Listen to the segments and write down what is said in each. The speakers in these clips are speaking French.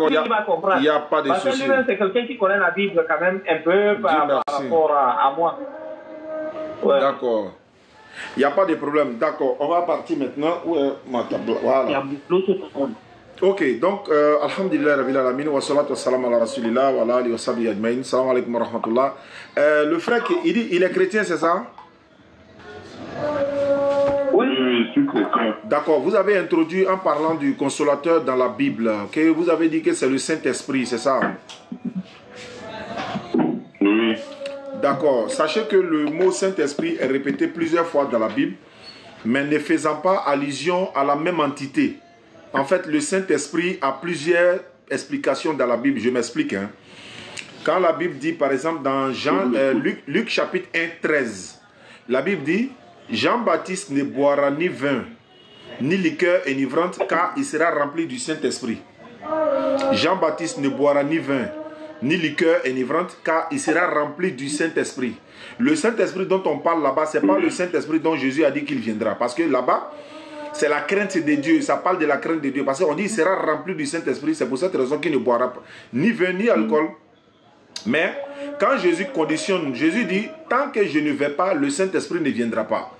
D'accord, il n'y a pas de souci. Parce que lui-même, c'est quelqu'un qui connaît la Bible quand même un peu par rapport à moi. Ouais. D'accord. Il n'y a pas de problème. D'accord, on va partir maintenant. Où est ma table? Voilà. Il y a l'autre monde. Ok, donc, alhamdulillah, rabbil alamin, wa salatu wa salam ala rasulillah, wa ala alihi wa sahbihi ajmaïn, salam alaikum wa rahmatullah. Le frère, il est chrétien, c'est ça? Oui, je suis chrétien. D'accord, vous avez introduit en parlant du consolateur dans la Bible, que vous avez dit que c'est le Saint-Esprit, c'est ça? Oui. D'accord, sachez que le mot Saint-Esprit est répété plusieurs fois dans la Bible, mais ne faisant pas allusion à la même entité. En fait, le Saint-Esprit a plusieurs explications dans la Bible. Je m'explique. Hein. Quand la Bible dit, par exemple, dans Luc chapitre 1, 13, la Bible dit, Jean-Baptiste ne boira ni vin, ni liqueur enivrante, car il sera rempli du Saint-Esprit. Jean-Baptiste ne boira ni vin, ni liqueur enivrante, car il sera rempli du Saint-Esprit. Le Saint-Esprit dont on parle là-bas, ce n'est pas le Saint-Esprit dont Jésus a dit qu'il viendra. Parce que là-bas, c'est la crainte de Dieu, ça parle de la crainte de Dieu. Parce qu'on dit qu'il sera rempli du Saint-Esprit, c'est pour cette raison qu'il ne boira pas ni vin ni alcool. Mais quand Jésus conditionne, Jésus dit, tant que je ne vais pas, le Saint-Esprit ne viendra pas.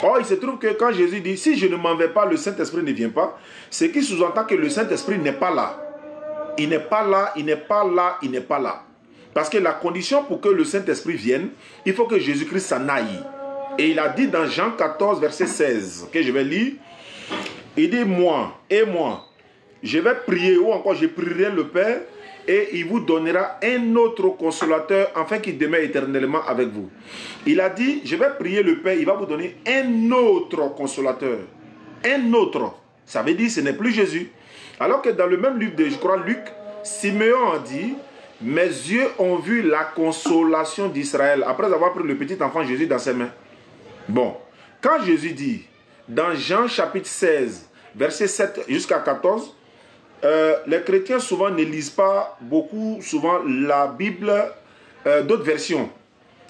Or, il se trouve que quand Jésus dit, si je ne m'en vais pas, le Saint-Esprit ne vient pas, ce qui sous-entend que le Saint-Esprit n'est pas là. Il n'est pas là, il n'est pas là, il n'est pas là. Parce que la condition pour que le Saint-Esprit vienne, il faut que Jésus-Christ s'en aille. Et il a dit dans Jean 14, verset 16, que je vais lire, il dit, moi, je vais prier, ou encore je prierai le Père, et il vous donnera un autre consolateur, afin qu'il demeure éternellement avec vous. Il a dit, je vais prier le Père, il va vous donner un autre consolateur. Un autre. Ça veut dire, ce n'est plus Jésus. Alors que dans le même livre de, je crois, Luc, Simeon a dit, mes yeux ont vu la consolation d'Israël, après avoir pris le petit enfant Jésus dans ses mains. Bon, quand Jésus dit, dans Jean chapitre 16, verset 7 jusqu'à 14, les chrétiens souvent ne lisent pas beaucoup, souvent la Bible, d'autres versions.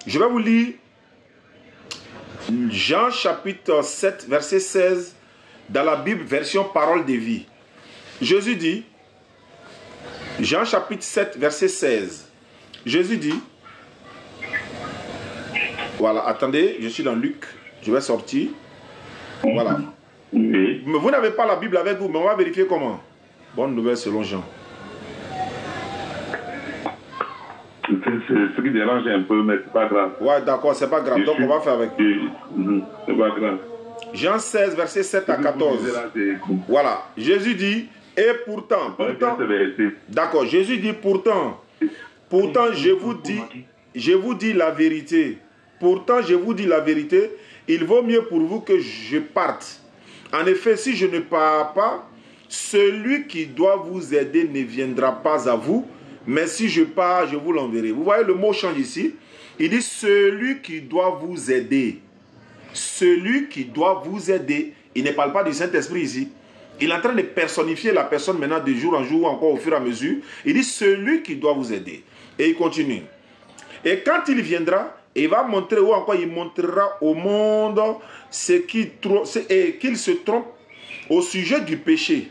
Je vais vous lire Jean chapitre 7, verset 16, dans la Bible, version parole de vie. Jésus dit, Jean chapitre 7, verset 16, Jésus dit, voilà, attendez, je suis dans Luc, je vais sortir. Voilà. Oui. Mais vous n'avez pas la Bible avec vous, mais on va vérifier comment. Bonne nouvelle selon Jean. C'est ce qui dérange un peu, mais c'est pas grave. Ouais, d'accord, c'est pas grave. Donc on va faire avec. C'est pas grave. Jean 16, verset 7 à 14. Voilà. Jésus dit, et pourtant, d'accord, Jésus dit pourtant, je vous dis la vérité. Pourtant, je vous dis la vérité, il vaut mieux pour vous que je parte. En effet, si je ne pars pas, celui qui doit vous aider ne viendra pas à vous, mais si je pars, je vous l'enverrai. Vous voyez, le mot change ici. Il dit celui qui doit vous aider. Celui qui doit vous aider. Il ne parle pas du Saint-Esprit ici. Il est en train de personnifier la personne maintenant de jour en jour, encore au fur et à mesure. Il dit celui qui doit vous aider. Et il continue. Et quand il viendra, il va montrer, ou encore il montrera au monde qu'il se trompe au sujet du péché,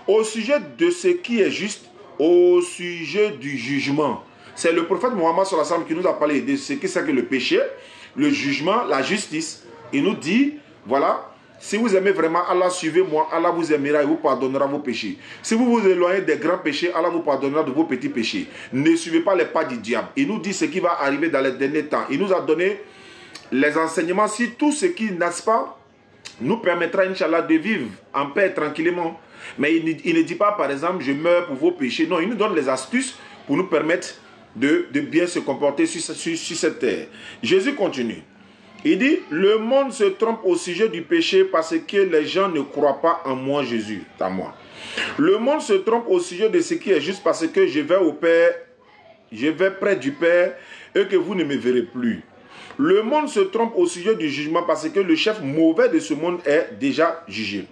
au sujet de ce qui est juste, au sujet du jugement. C'est le prophète Mohammed sallallahu alayhi wa sallam qui nous a parlé de ce que c'est que le péché, le jugement, la justice. Il nous dit, voilà, si vous aimez vraiment Allah, suivez-moi, Allah vous aimera et vous pardonnera vos péchés. Si vous vous éloignez des grands péchés, Allah vous pardonnera de vos petits péchés. Ne suivez pas les pas du diable. Il nous dit ce qui va arriver dans les derniers temps. Il nous a donné les enseignements. Si tout ce qui, n'est-ce pas, nous permettra, Inch'Allah, de vivre en paix tranquillement. Mais il ne dit pas, par exemple, je meurs pour vos péchés. Non, il nous donne les astuces pour nous permettre de bien se comporter sur cette terre. Jésus continue. Il dit, le monde se trompe au sujet du péché parce que les gens ne croient pas en moi, Jésus, à moi. Le monde se trompe au sujet de ce qui est juste parce que je vais au Père, je vais près du Père et que vous ne me verrez plus. Le monde se trompe au sujet du jugement parce que le chef mauvais de ce monde est déjà jugé.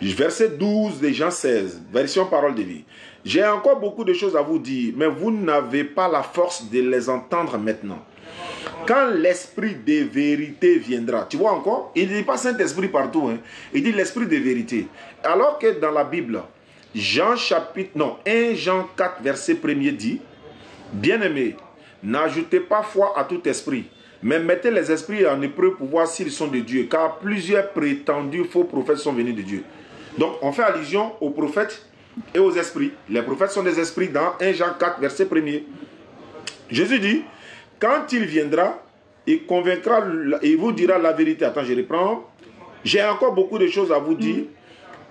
Verset 12 de Jean 16, version parole de vie. J'ai encore beaucoup de choses à vous dire, mais vous n'avez pas la force de les entendre maintenant. Quand l'esprit de vérité viendra, tu vois encore, il ne dit pas Saint-Esprit partout, hein. Il dit l'esprit de vérité. Alors que dans la Bible, 1 Jean 4, verset 1er dit, bien-aimés, n'ajoutez pas foi à tout esprit, mais mettez les esprits en épreuve pour voir s'ils sont de Dieu, car plusieurs prétendus faux prophètes sont venus de Dieu. Donc, on fait allusion aux prophètes et aux esprits. Les prophètes sont des esprits dans 1 Jean 4, verset 1er. Jésus dit, quand il viendra, il convaincra, il vous dira la vérité. Attends, je reprends. J'ai encore beaucoup de choses à vous dire,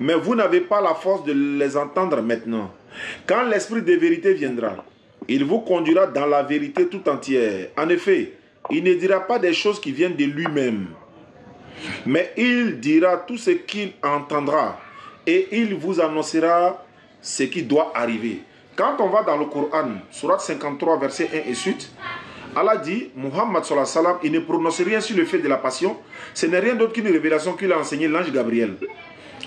mais vous n'avez pas la force de les entendre maintenant. Quand l'esprit de vérité viendra, il vous conduira dans la vérité tout entière. En effet, il ne dira pas des choses qui viennent de lui-même, mais il dira tout ce qu'il entendra et il vous annoncera ce qui doit arriver. Quand on va dans le Coran, Sourate 53, verset 1 et suite, Allah dit, Muhammad sallallahu alayhi wa sallam, il ne prononce rien sur le fait de la passion. Ce n'est rien d'autre qu'une révélation qu'il a enseigné l'ange Gabriel.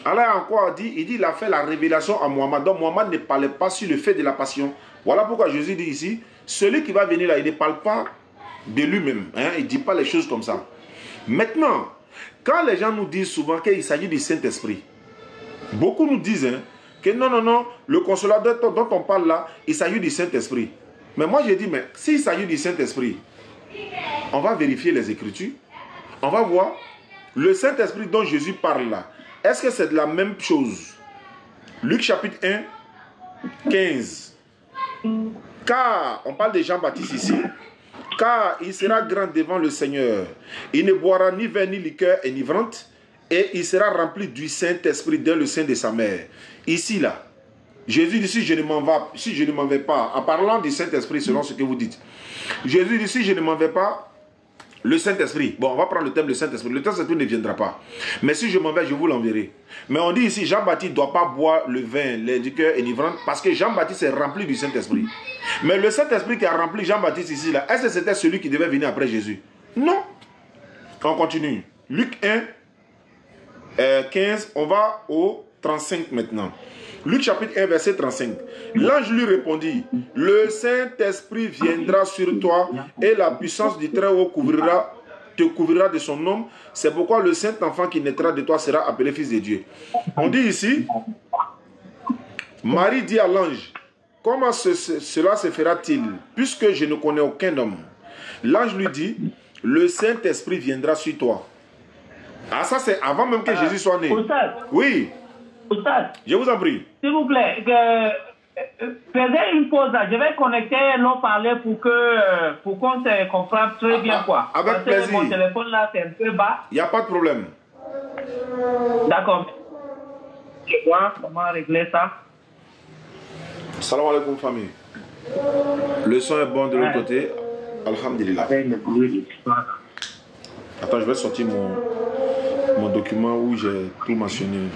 Allah a encore dit, il a fait la révélation à Muhammad. Donc Muhammad ne parlait pas sur le fait de la passion. Voilà pourquoi Jésus dit ici, celui qui va venir là, il ne parle pas de lui-même. Hein, il ne dit pas les choses comme ça. Maintenant, quand les gens nous disent souvent qu'il s'agit du Saint-Esprit, beaucoup nous disent que non, le consolateur dont on parle là, il s'agit du Saint-Esprit. Mais moi je dis, mais s'il s'agit du Saint-Esprit, on va vérifier les Écritures, on va voir le Saint-Esprit dont Jésus parle là. Est-ce que c'est de la même chose? Luc chapitre 1, 15. Car, on parle de Jean-Baptiste ici, car il sera grand devant le Seigneur. Il ne boira ni vin ni liqueur enivrante, et il sera rempli du Saint-Esprit dans le sein de sa mère. Ici, là, Jésus dit, si je ne m'en vais pas, en parlant du Saint-Esprit selon ce que vous dites, Jésus dit, si je ne m'en vais pas, le Saint-Esprit, bon, on va prendre le thème du Saint-Esprit, le Saint-Esprit ne viendra pas. Mais si je m'en vais, je vous l'enverrai. Mais on dit ici, Jean-Baptiste ne doit pas boire le vin, les liqueurs enivrants, parce que Jean-Baptiste est rempli du Saint-Esprit. Mais le Saint-Esprit qui a rempli Jean-Baptiste ici, là, est-ce que c'était celui qui devait venir après Jésus? Non. On continue. Luc 1, 15, on va au 35 maintenant. Luc chapitre 1, verset 35. L'ange lui répondit, le Saint-Esprit viendra sur toi et la puissance du Très-Haut te couvrira de son nom. C'est pourquoi le Saint-Enfant qui naîtra de toi sera appelé Fils de Dieu. On dit ici, Marie dit à l'ange, comment cela se fera-t-il, puisque je ne connais aucun homme? L'ange lui dit, le Saint-Esprit viendra sur toi. Ah, ça c'est avant même que Jésus soit né. Oui. Je vous en prie. S'il vous plaît, faisez une pause là. Je vais connecter l'eau-parleur pour qu'on se comprenne très bien quoi. Avec parce plaisir. Que mon téléphone là c'est un peu bas. Il n'y a pas de problème. D'accord. Je vois comment régler ça. Salam alaikum famille. Le son est bon de l'autre côté. Alhamdulillah. Attends, je vais sortir mon document où j'ai tout mentionné.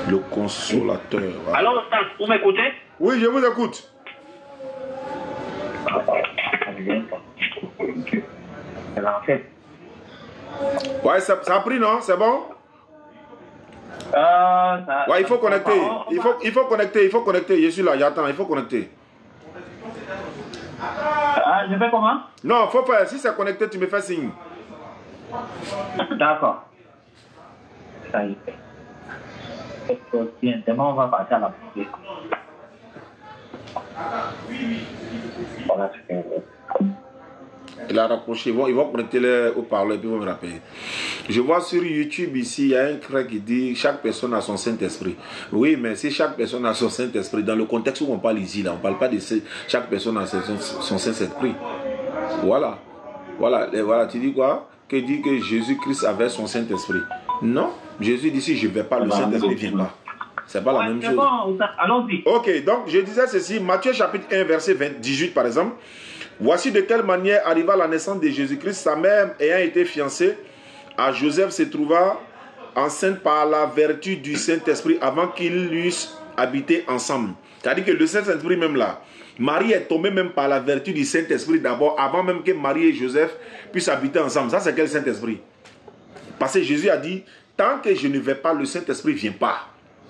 Le consolateur. Voilà. Alors, vous m'écoutez? Oui, je vous écoute. Ouais, ça a pris, non? C'est bon? Ouais, il faut connecter. Il faut connecter. Je suis là, j'attends. Il faut connecter. Je fais comment? Non, il faut faire. Si c'est connecté, tu me fais signe. D'accord. Ça y est. Demain, on va passer à la police. Il a rapproché. Ils vont connecter les haut-parleurs et puis ils vont me rappeler. Je vois sur YouTube ici, il y a un frère qui dit chaque personne a son Saint-Esprit. Oui, mais si chaque personne a son Saint-Esprit, dans le contexte où on parle ici, là, on ne parle pas de chaque personne a son Saint-Esprit. Voilà. Voilà, tu dis quoi? Que dit que Jésus-Christ avait son Saint-Esprit. Non, Jésus dit si je ne vais pas, le Saint-Esprit ne vient pas. C'est pas la même chose. Bon, allons-y. Ok, donc je disais ceci, Matthieu chapitre 1, verset 18 par exemple. Voici de quelle manière arriva la naissance de Jésus-Christ. Sa mère ayant été fiancée à Joseph se trouva enceinte par la vertu du Saint-Esprit avant qu'ils eussent habité ensemble. C'est-à-dire que le Saint-Esprit même là, Marie est tombée même par la vertu du Saint-Esprit d'abord, avant même que Marie et Joseph puissent habiter ensemble. Ça c'est quel Saint-Esprit? Parce que Jésus a dit, tant que je ne vais pas, le Saint-Esprit ne vient pas.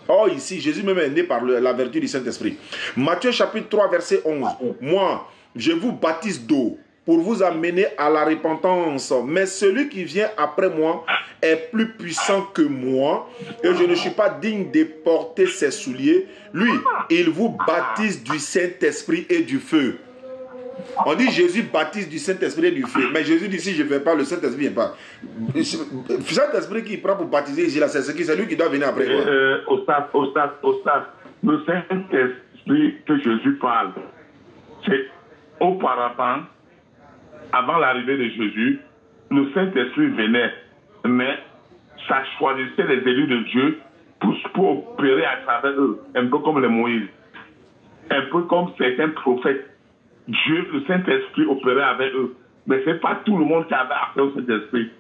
Or ici, Jésus même est né par la vertu du Saint-Esprit. Matthieu chapitre 3, verset 11. Moi, je vous baptise d'eau pour vous amener à la repentance. Mais celui qui vient après moi est plus puissant que moi et je ne suis pas digne de porter ses souliers. Lui, il vous baptise du Saint-Esprit et du feu. On dit Jésus baptise du Saint-Esprit et du feu. Mais Jésus dit si je ne vais pas, le Saint-Esprit ne vient pas. Le Saint-Esprit qui prend pour baptiser, c'est lui qui doit venir après. Au stade, le Saint-Esprit que Jésus parle, c'est auparavant, avant l'arrivée de Jésus, le Saint-Esprit venait, mais ça choisissait les élus de Dieu pour opérer à travers eux, un peu comme les Moïse, un peu comme certains prophètes. Dieu, le Saint-Esprit opérait avec eux, mais ce n'est pas tout le monde qui avait accès au Saint-Esprit.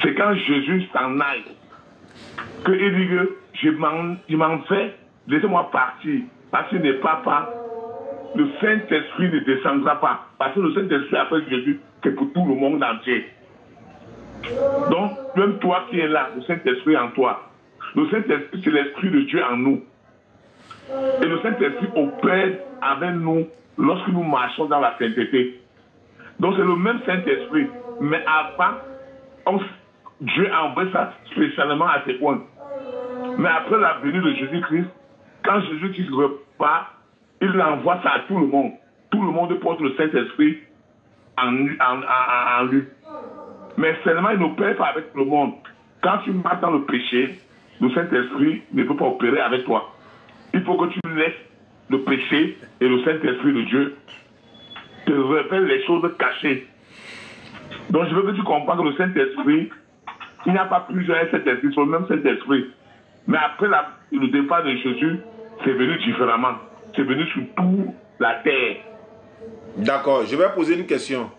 C'est quand Jésus s'en aille qu'il dit que je m'en vais, laissez-moi partir, parce qu'il n'est pas, le Saint-Esprit ne descendra pas, parce que le Saint-Esprit après Jésus, c'est pour tout le monde entier. Donc, même toi qui es là, le Saint-Esprit en toi, le Saint-Esprit, c'est l'Esprit de Dieu en nous. Et le Saint-Esprit opère avec nous lorsque nous marchons dans la sainteté. Donc, c'est le même Saint-Esprit. Mais avant, Dieu a envoyé ça spécialement à ses points. Mais après la venue de Jésus-Christ, quand Jésus-Christ repart, il envoie ça à tout le monde. Tout le monde porte le Saint-Esprit en lui. Mais seulement il n'opère pas avec tout le monde. Quand tu marches dans le péché, le Saint-Esprit ne peut pas opérer avec toi. Il faut que tu laisses le péché et le Saint-Esprit de Dieu te révèlent les choses cachées. Donc je veux que tu comprennes que le Saint-Esprit, il n'y a pas plusieurs Saint-Esprit, c'est le même Saint-Esprit. Mais après le départ de Jésus, c'est venu différemment. C'est venu sur toute la terre. D'accord, je vais poser une question.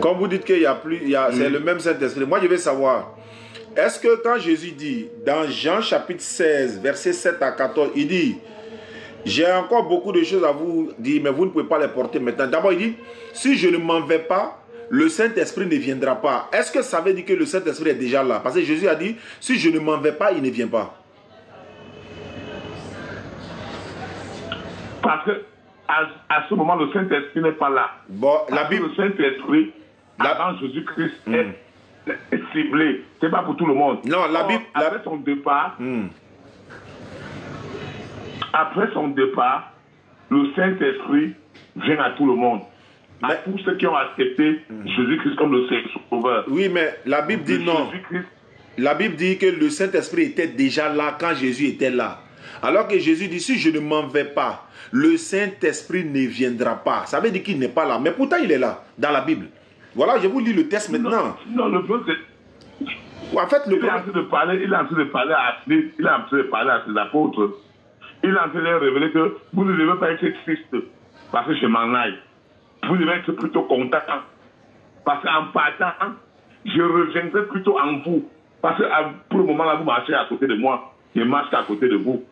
Comme vous dites qu'il y a plus, c'est le même Saint-Esprit. Moi, je vais savoir, est-ce que quand Jésus dit, dans Jean chapitre 16, versets 7 à 14, il dit, j'ai encore beaucoup de choses à vous dire, mais vous ne pouvez pas les porter maintenant. D'abord, il dit, si je ne m'en vais pas, le Saint-Esprit ne viendra pas. Est-ce que ça veut dire que le Saint-Esprit est déjà là? Parce que Jésus a dit, si je ne m'en vais pas, il ne vient pas. Parce que à ce moment, le Saint-Esprit n'est pas là. Bon, la Bible, le Saint-Esprit, avant Jésus-Christ, est ciblé. Ce n'est pas pour tout le monde. Non, la Bible. Après son départ, après son départ, le Saint-Esprit vient à tout le monde. À tous ceux qui ont accepté Jésus-Christ comme le Sauveur. Oui, mais la Bible dit non. La Bible dit que le Saint-Esprit était déjà là quand Jésus était là. Alors que Jésus dit, si je ne m'en vais pas, le Saint-Esprit ne viendra pas. Ça veut dire qu'il n'est pas là. Mais pourtant, il est là, dans la Bible. Voilà, je vous lis le texte maintenant. Non, le problème, c'est... En fait, il est en train de parler à ses apôtres. Il est en train de leur révéler que vous ne devez pas être triste parce que je m'en aille. Vous devez être plutôt content. Parce qu'en partant, je reviendrai plutôt en vous. Parce que pour le moment, là, vous marchez à côté de moi. Je marche à côté de vous.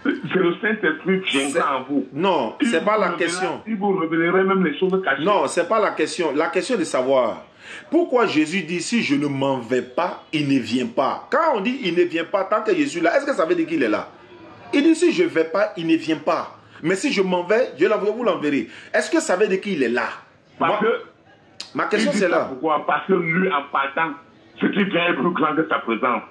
C'est le Saint-Esprit qui viendra en vous. Non, ce n'est pas la question. Il vous révélerait même les choses cachées. Non, ce n'est pas la question. La question est de savoir pourquoi Jésus dit si je ne m'en vais pas, il ne vient pas. Quand on dit il ne vient pas, tant que Jésus est là, est-ce que ça veut dire qu'il est là? Il dit si je ne vais pas, il ne vient pas. Mais si je m'en vais, vous l'enverrai. Est-ce que ça veut dire qu'il est là? Parce que ma question c'est là. Pourquoi? Parce que lui, en partant, ce qui vient est plus grand que sa présence.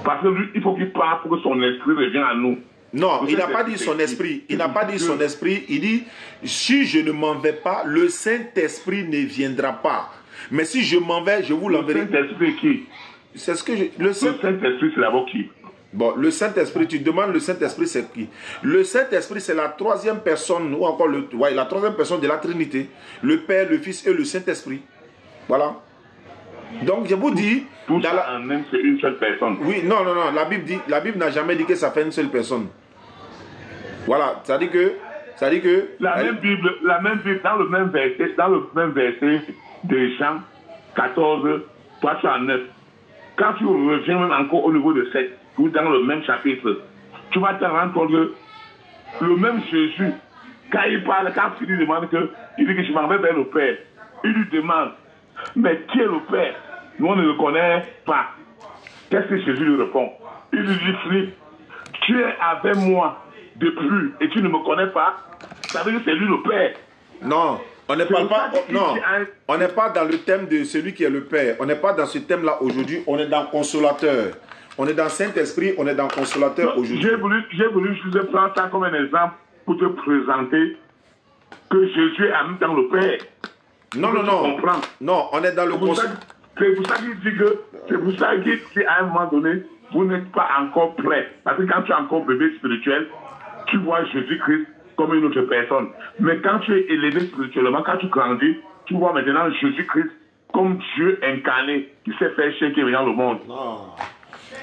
Parce que lui, il faut qu'il parte pour que son esprit revienne à nous. Non, il n'a pas dit son esprit. Il n'a pas dit son esprit. Il dit, si je ne m'en vais pas, le Saint-Esprit ne viendra pas. Mais si je m'en vais, je vous l'enverrai. Le Saint-Esprit qui? C'est ce que je... Le Saint-Esprit, c'est d'abord qui? Bon, le Saint-Esprit, tu demandes le Saint-Esprit, c'est qui? Le Saint-Esprit, c'est la troisième personne, ou encore la troisième personne de la Trinité. Le Père, le Fils et le Saint-Esprit. Voilà. Donc, je vous dis... Tout ça en même, c'est une seule personne. Oui, non. La Bible n'a jamais dit que ça fait une seule personne. Voilà, ça dit que... La même Bible, dans le même verset de Jean 14, 3 à 9, quand tu reviens même encore au niveau de 7, ou dans le même chapitre, tu vas te rendre compte que le même Jésus, quand il parle, quand il lui demande il dit que je m'en vais vers le Père, il lui demande, mais qui est le Père? Nous, on ne le connaît pas. Qu'est-ce que Jésus lui répond? Il lui dit, Philippe, tu es avec moi depuis et tu ne me connais pas. Ça veut dire que c'est lui le Père. Non, On ne parle pas, non, on n'est pas dans le thème de celui qui est le Père. On n'est pas dans ce thème-là aujourd'hui. On est dans Consolateur. On est dans Saint-Esprit, on est dans Consolateur aujourd'hui. J'ai voulu juste prendre ça comme un exemple pour te présenter que Jésus est en même temps le Père. Non, non, non. Non, on est dans le Consolateur. C'est pour ça qu'il dit que, c'est pour ça qu'il dit à un moment donné, vous n'êtes pas encore prêt. Parce que quand tu es encore bébé spirituel, tu vois Jésus-Christ comme une autre personne. Mais quand tu es élevé spirituellement, quand tu grandis, tu vois maintenant Jésus-Christ comme Dieu incarné qui s'est fait chair qui est venu dans le monde. Non.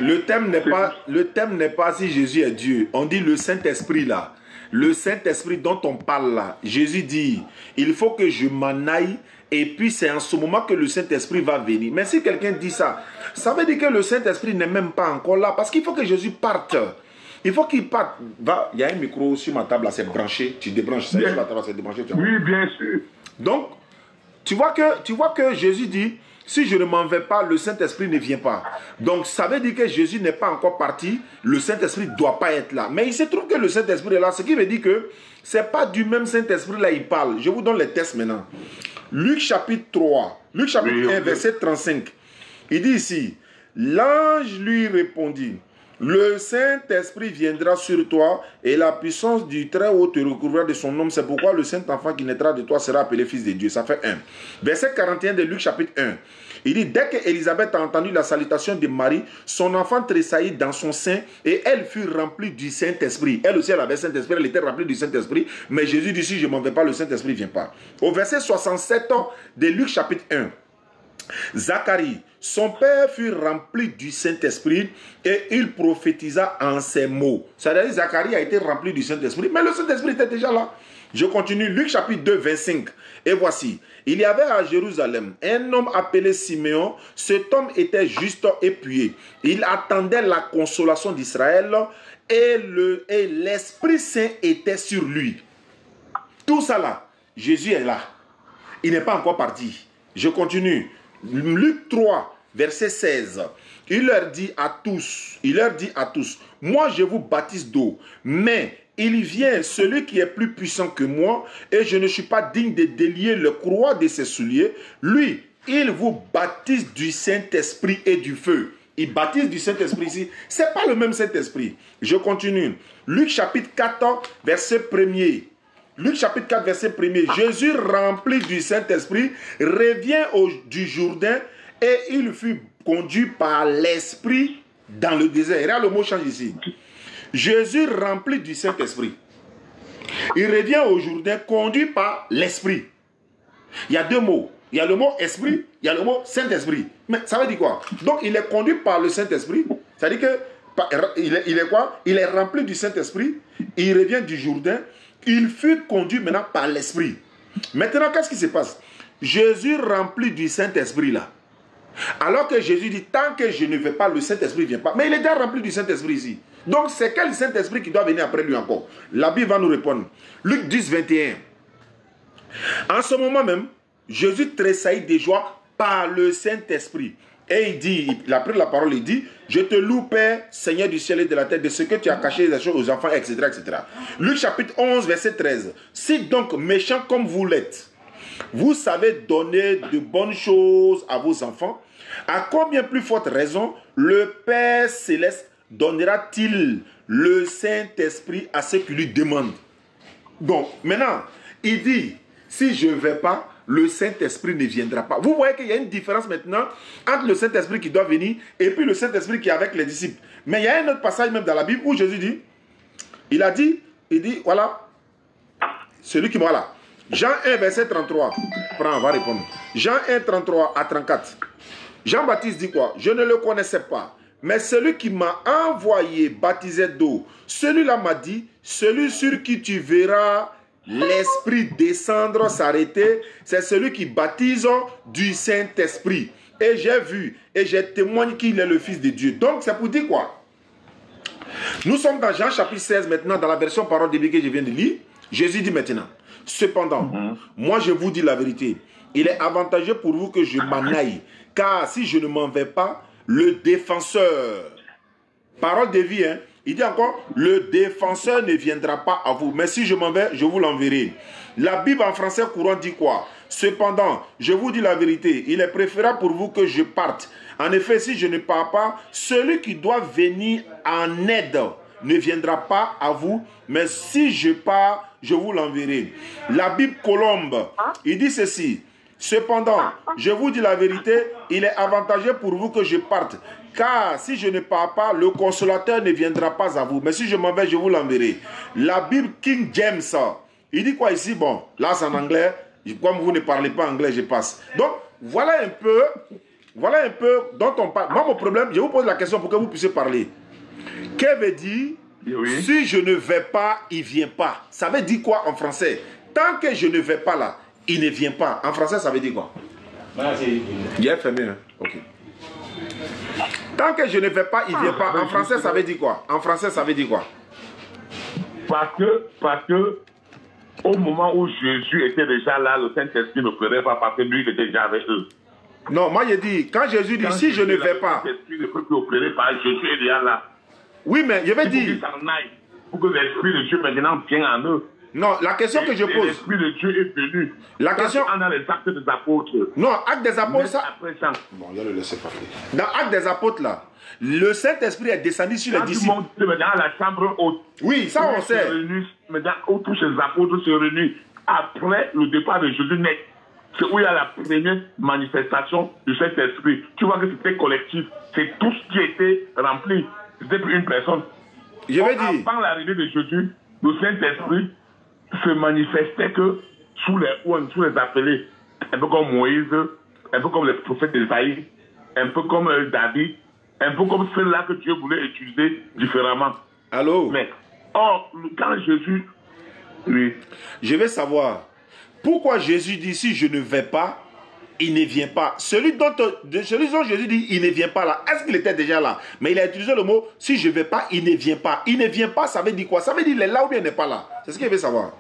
Le thème n'est pas si Jésus est Dieu. On dit le Saint-Esprit là. Le Saint-Esprit dont on parle là. Jésus dit, il faut que je m'en aille et puis c'est en ce moment que le Saint-Esprit va venir. Mais si quelqu'un dit ça, ça veut dire que le Saint-Esprit n'est même pas encore là. Parce qu'il faut que Jésus parte. Il faut qu'il parte. Va, il y a un micro sur ma table là, c'est branché. Tu débranches ça sur la table, c'est débranché. Oui, bien sûr. Donc, tu vois que Jésus dit, si je ne m'en vais pas, le Saint-Esprit ne vient pas. Donc, ça veut dire que Jésus n'est pas encore parti. Le Saint-Esprit ne doit pas être là. Mais il se trouve que le Saint-Esprit est là. Ce qui veut dire que ce n'est pas du même Saint-Esprit là il parle. Je vous donne les textes maintenant. Luc chapitre 3. Luc chapitre 1, verset 35. Il dit ici, l'ange lui répondit, le Saint-Esprit viendra sur toi et la puissance du Très-Haut te recouvrira de son nom. C'est pourquoi le Saint-Enfant qui naîtra de toi sera appelé Fils de Dieu. Ça fait 1. Verset 41 de Luc chapitre 1. Il dit, dès qu'Élisabeth a entendu la salutation de Marie, son enfant tressaillit dans son sein et elle fut remplie du Saint-Esprit. Elle aussi, elle avait le Saint-Esprit, elle était remplie du Saint-Esprit. Mais Jésus dit, si je ne m'en vais pas, le Saint-Esprit ne vient pas. Au verset 67 de Luc chapitre 1. Zacharie, son père fut rempli du Saint-Esprit et il prophétisa en ces mots. C'est-à-dire Zacharie a été rempli du Saint-Esprit, mais le Saint-Esprit était déjà là. Je continue, Luc chapitre 2, 25. Et voici, il y avait à Jérusalem un homme appelé Siméon. Cet homme était juste et pieux. Il attendait la consolation d'Israël et l'Esprit Saint était sur lui. Tout ça là, Jésus est là. Il n'est pas encore parti. Je continue. Luc 3, verset 16. Il leur dit à tous, moi je vous baptise d'eau, mais il vient celui qui est plus puissant que moi, et je ne suis pas digne de délier le croix de ses souliers. Lui, il vous baptise du Saint-Esprit et du feu. Il baptise du Saint-Esprit ici. Ce n'est pas le même Saint-Esprit. Je continue. Luc chapitre 4, verset 1er. Luc chapitre 4, verset 1er. Jésus, rempli du Saint-Esprit, revient du Jourdain et il fut conduit par l'Esprit dans le désert. Regarde, le mot change ici. Jésus, rempli du Saint-Esprit, il revient au Jourdain conduit par l'Esprit. Il y a deux mots. Il y a le mot Esprit, il y a le mot Saint-Esprit. Mais ça veut dire quoi? Donc, il est conduit par le Saint-Esprit. C'est-à-dire que il est quoi? Il est rempli du Saint-Esprit. Il revient du Jourdain. Il fut conduit maintenant par l'Esprit. Maintenant, qu'est-ce qui se passe? Jésus rempli du Saint-Esprit là. Alors que Jésus dit, tant que je ne vais pas, le Saint-Esprit ne vient pas. Mais il est déjà rempli du Saint-Esprit ici. Donc, c'est quel Saint-Esprit qui doit venir après lui encore? La Bible va nous répondre. Luc 10, 21. En ce moment même, Jésus tressaillit de joie par le Saint-Esprit. Et il dit, il a pris la parole, il dit, je te loue, Père, Seigneur du ciel et de la terre, de ce que tu as caché les choses aux enfants, etc., etc. Luc chapitre 11, verset 13. Si donc, méchants comme vous l'êtes, vous savez donner de bonnes choses à vos enfants, à combien plus forte raison le Père céleste donnera-t-il le Saint-Esprit à ceux qui lui demandent? Donc, maintenant, il dit, si je ne vais pas, le Saint-Esprit ne viendra pas. Vous voyez qu'il y a une différence maintenant entre le Saint-Esprit qui doit venir et puis le Saint-Esprit qui est avec les disciples. Mais il y a un autre passage même dans la Bible où Jésus dit, il dit, voilà, celui qui m'a là. Jean 1, verset 33. Prends, on va répondre. Jean 1, 33 à 34. Jean-Baptiste dit quoi? Je ne le connaissais pas. Mais celui qui m'a envoyé baptisait d'eau. Celui-là m'a dit, celui sur qui tu verras l'Esprit descendre, s'arrêter, c'est celui qui baptise du Saint-Esprit. Et j'ai vu, et j'ai témoigné qu'il est le Fils de Dieu. Donc, c'est pour dire quoi? Nous sommes dans Jean chapitre 16 maintenant, dans la version parole de Bible que je viens de lire. Jésus dit maintenant, cependant, moi je vous dis la vérité, il est avantageux pour vous que je m'en aille, car si je ne m'en vais pas, le défenseur, parole de vie, hein, Il dit encore, le défenseur ne viendra pas à vous. Mais si je m'en vais, je vous l'enverrai. La Bible en français courant dit quoi? Cependant, je vous dis la vérité, il est préférable pour vous que je parte. En effet, si je ne pars pas, celui qui doit venir en aide ne viendra pas à vous, mais si je pars, je vous l'enverrai. La Bible Colombe, il dit ceci. Cependant, je vous dis la vérité, il est avantageux pour vous que je parte. Car si je ne pars pas, le consolateur ne viendra pas à vous. Mais si je m'en vais, je vous l'enverrai. La Bible King James, il dit quoi ici? Bon, là c'est en anglais. Comme vous ne parlez pas anglais, je passe. Donc, voilà un peu dont on parle. Moi, mon problème, je vous pose la question pour que vous puissiez parler. Qu'elle veut dire, si je ne vais pas, il ne vient pas. Ça veut dire quoi en français? Tant que je ne vais pas là, il ne vient pas. En français, ça veut dire quoi? Il est fermé. Hein? Ok. Tant que je ne vais pas, il ne vient pas. En français, ça veut dire quoi? En français, ça veut dire quoi? Parce que au moment où Jésus était déjà là, le Saint-Esprit ne ferait pas parce que lui, il était déjà avec eux. Non, moi, je dis, quand Jésus dit, si je ne vais pas... Le Saint-Esprit ne peut plus opérer par Jésus est déjà là. Oui, mais je vais dire... Pour que l'Esprit de Dieu maintenant vienne en eux. Non, la question que je pose... L'Esprit de Dieu est venu. La question... Dans les actes des apôtres. Non, actes des apôtres, ça... Après ça. Bon, il va le laisser parler. Dans actes des apôtres, là, le Saint-Esprit est descendu sur les disciples. Dans la chambre haute. Oui, ça on sait. Maintenant, où tous ces apôtres se réunissent après le départ de Jésus net. C'est où il y a la première manifestation du Saint-Esprit. Tu vois que c'était collectif. C'est tout ce qui était rempli. C'était plus une personne. Je vais dire. Avant l'arrivée de Jésus, le Saint-Esprit se manifestait que sous les appelés. Un peu comme Moïse, un peu comme les prophètes d'Ésaïe, un peu comme David, un peu comme ceux-là que Dieu voulait utiliser différemment. Allô? Mais, or, quand Jésus... Oui. Je vais savoir, pourquoi Jésus dit, si je ne vais pas, il ne vient pas. Celui dont Jésus dit, il ne vient pas là. Est-ce qu'il était déjà là? Mais il a utilisé le mot, si je ne vais pas, il ne vient pas. Il ne vient pas, ça veut dire quoi? Ça veut dire, il est là ou bien il n'est pas là? C'est ce qu'il veut savoir.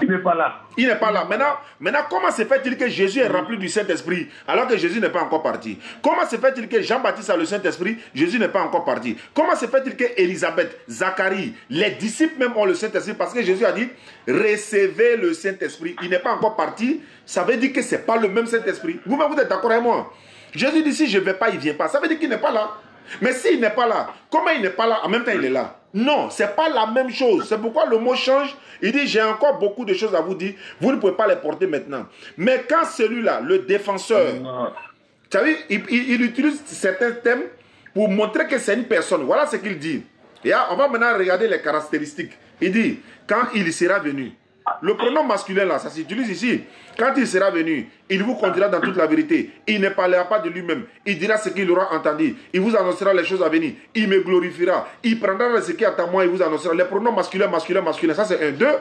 Il n'est pas là. Il n'est pas là. Maintenant, comment se fait-il que Jésus est rempli du Saint-Esprit alors que Jésus n'est pas encore parti? Comment se fait-il que Jean-Baptiste a le Saint-Esprit, Jésus n'est pas encore parti? Comment se fait-il que Élisabeth, Zacharie, les disciples même ont le Saint-Esprit? Parce que Jésus a dit, recevez le Saint-Esprit. Il n'est pas encore parti. Ça veut dire que ce n'est pas le même Saint-Esprit. Vous-même, vous êtes d'accord avec moi? Jésus dit, si je ne vais pas, il ne vient pas. Ça veut dire qu'il n'est pas là. Mais s'il n'est pas là, comment il n'est pas là? En même temps, il est là. Non, ce n'est pas la même chose. C'est pourquoi le mot change. Il dit, j'ai encore beaucoup de choses à vous dire. Vous ne pouvez pas les porter maintenant. Mais quand celui-là, le défenseur, vous savez, il utilise certains thèmes pour montrer que c'est une personne. Voilà ce qu'il dit. Et là, on va maintenant regarder les caractéristiques. Il dit, quand il sera venu. Le pronom masculin là, ça s'utilise ici. Quand il sera venu, il vous conduira dans toute la vérité. Il ne parlera pas de lui-même. Il dira ce qu'il aura entendu. Il vous annoncera les choses à venir. Il me glorifiera. Il prendra ce qui est à moi et vous annoncera. Les pronoms masculins, masculins, masculins. Ça c'est un. Deux.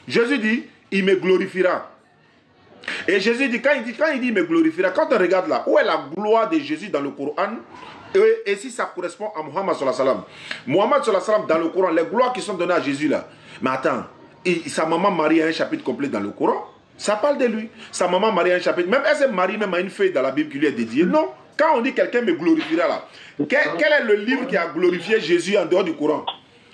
Jésus dit, il me glorifiera. Et Jésus dit, quand il dit, il me glorifiera, quand on regarde là, où est la gloire de Jésus dans le Coran? Et si ça correspond à Muhammad sallallahu alayhi wa sallam. Muhammad sallallahu alayhi wa sallam dans le Coran, les gloires qui sont données à Jésus là. Mais attends. Et sa maman Marie a un chapitre complet dans le Coran. Ça parle de lui. Sa maman Marie a un chapitre. Même elle s'est mariée même à une feuille dans la Bible qui lui est dédiée. Non. Quand on dit quelqu'un me glorifiera là, quel est le livre qui a glorifié Jésus en dehors du Coran?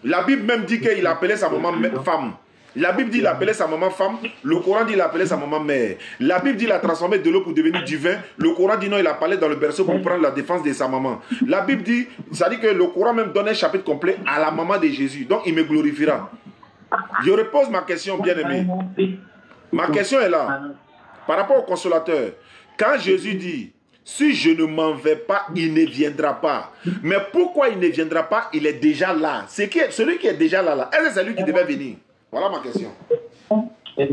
La Bible même dit qu'il appelait sa maman femme. La Bible dit qu'il appelait sa maman femme. Le Coran dit qu'il appelait sa maman mère. La Bible dit qu'il a transformé de l'eau pour devenir du vin. Le Coran dit non, il a parlé dans le berceau pour prendre la défense de sa maman. La Bible dit, ça dit que le Coran même donne un chapitre complet à la maman de Jésus. Donc il me glorifiera. Je repose ma question, bien-aimé. Ma question est là. Par rapport au consolateur, quand Jésus dit, si je ne m'en vais pas, il ne viendra pas. Mais pourquoi il ne viendra pas? Il est déjà là. Celui qui est déjà là, est-ce que c'est lui qui devait venir? Voilà ma question. Je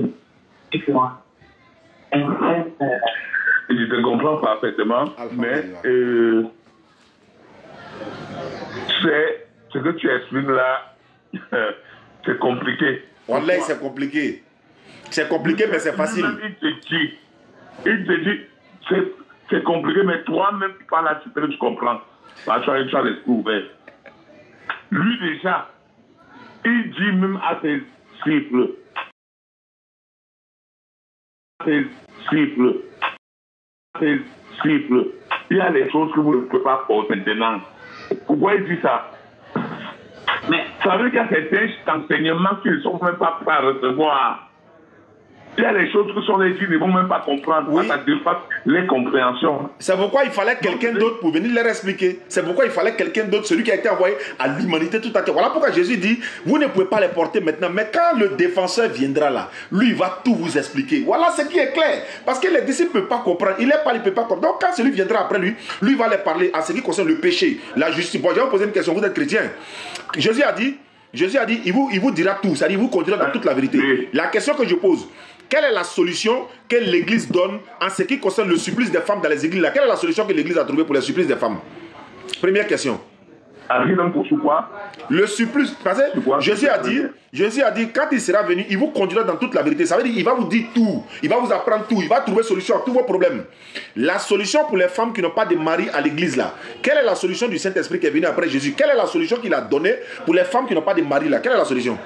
te comprends parfaitement, mais ce que tu expliques là, c'est compliqué. Wallah, c'est compliqué. C'est compliqué, mais c'est facile. Il te dit, c'est compliqué, mais toi-même, par là, tu comprends. Parce que tu as l'esprit ouvert. Lui, déjà, il dit même à ses disciples, il y a des choses que vous ne pouvez pas faire maintenant. Pourquoi il dit ça? Mais ça veut dire qu'il y a certains enseignements qu'ils ne sont même pas prêts à recevoir. Il y a des choses que sont les filles ne vont même pas comprendre. Oui. Ça dépasse les compréhensions. C'est pourquoi il fallait quelqu'un d'autre pour venir leur expliquer. C'est pourquoi il fallait quelqu'un d'autre, celui qui a été envoyé à l'humanité tout entière. Voilà pourquoi Jésus dit, vous ne pouvez pas les porter maintenant, mais quand le défenseur viendra là, lui il va tout vous expliquer. Voilà ce qui est clair. Parce que les disciples ne peuvent pas comprendre. Il ne peut pas comprendre. Donc quand celui viendra après lui, lui va les parler à ce qui concerne le péché, la justice. Bon, je vais vous poser une question, vous êtes chrétien. Jésus a dit, il vous dira tout, c'est-à-dire il vous conduira dans toute la vérité. La question que je pose, quelle est la solution que l'Église donne en ce qui concerne le supplice des femmes dans les églises là? Quelle est la solution que l'Église a trouvée pour le supplice des femmes? Première question. Le supplice, parce que Jésus a dit, quand il sera venu, il vous conduira dans toute la vérité. Ça veut dire qu'il va vous dire tout, il va vous apprendre tout, il va trouver solution à tous vos problèmes. La solution pour les femmes qui n'ont pas de mari à l'église là, quelle est la solution du Saint-Esprit qui est venu après Jésus? Quelle est la solution qu'il a donnée pour les femmes qui n'ont pas de mari là? Quelle est la solution?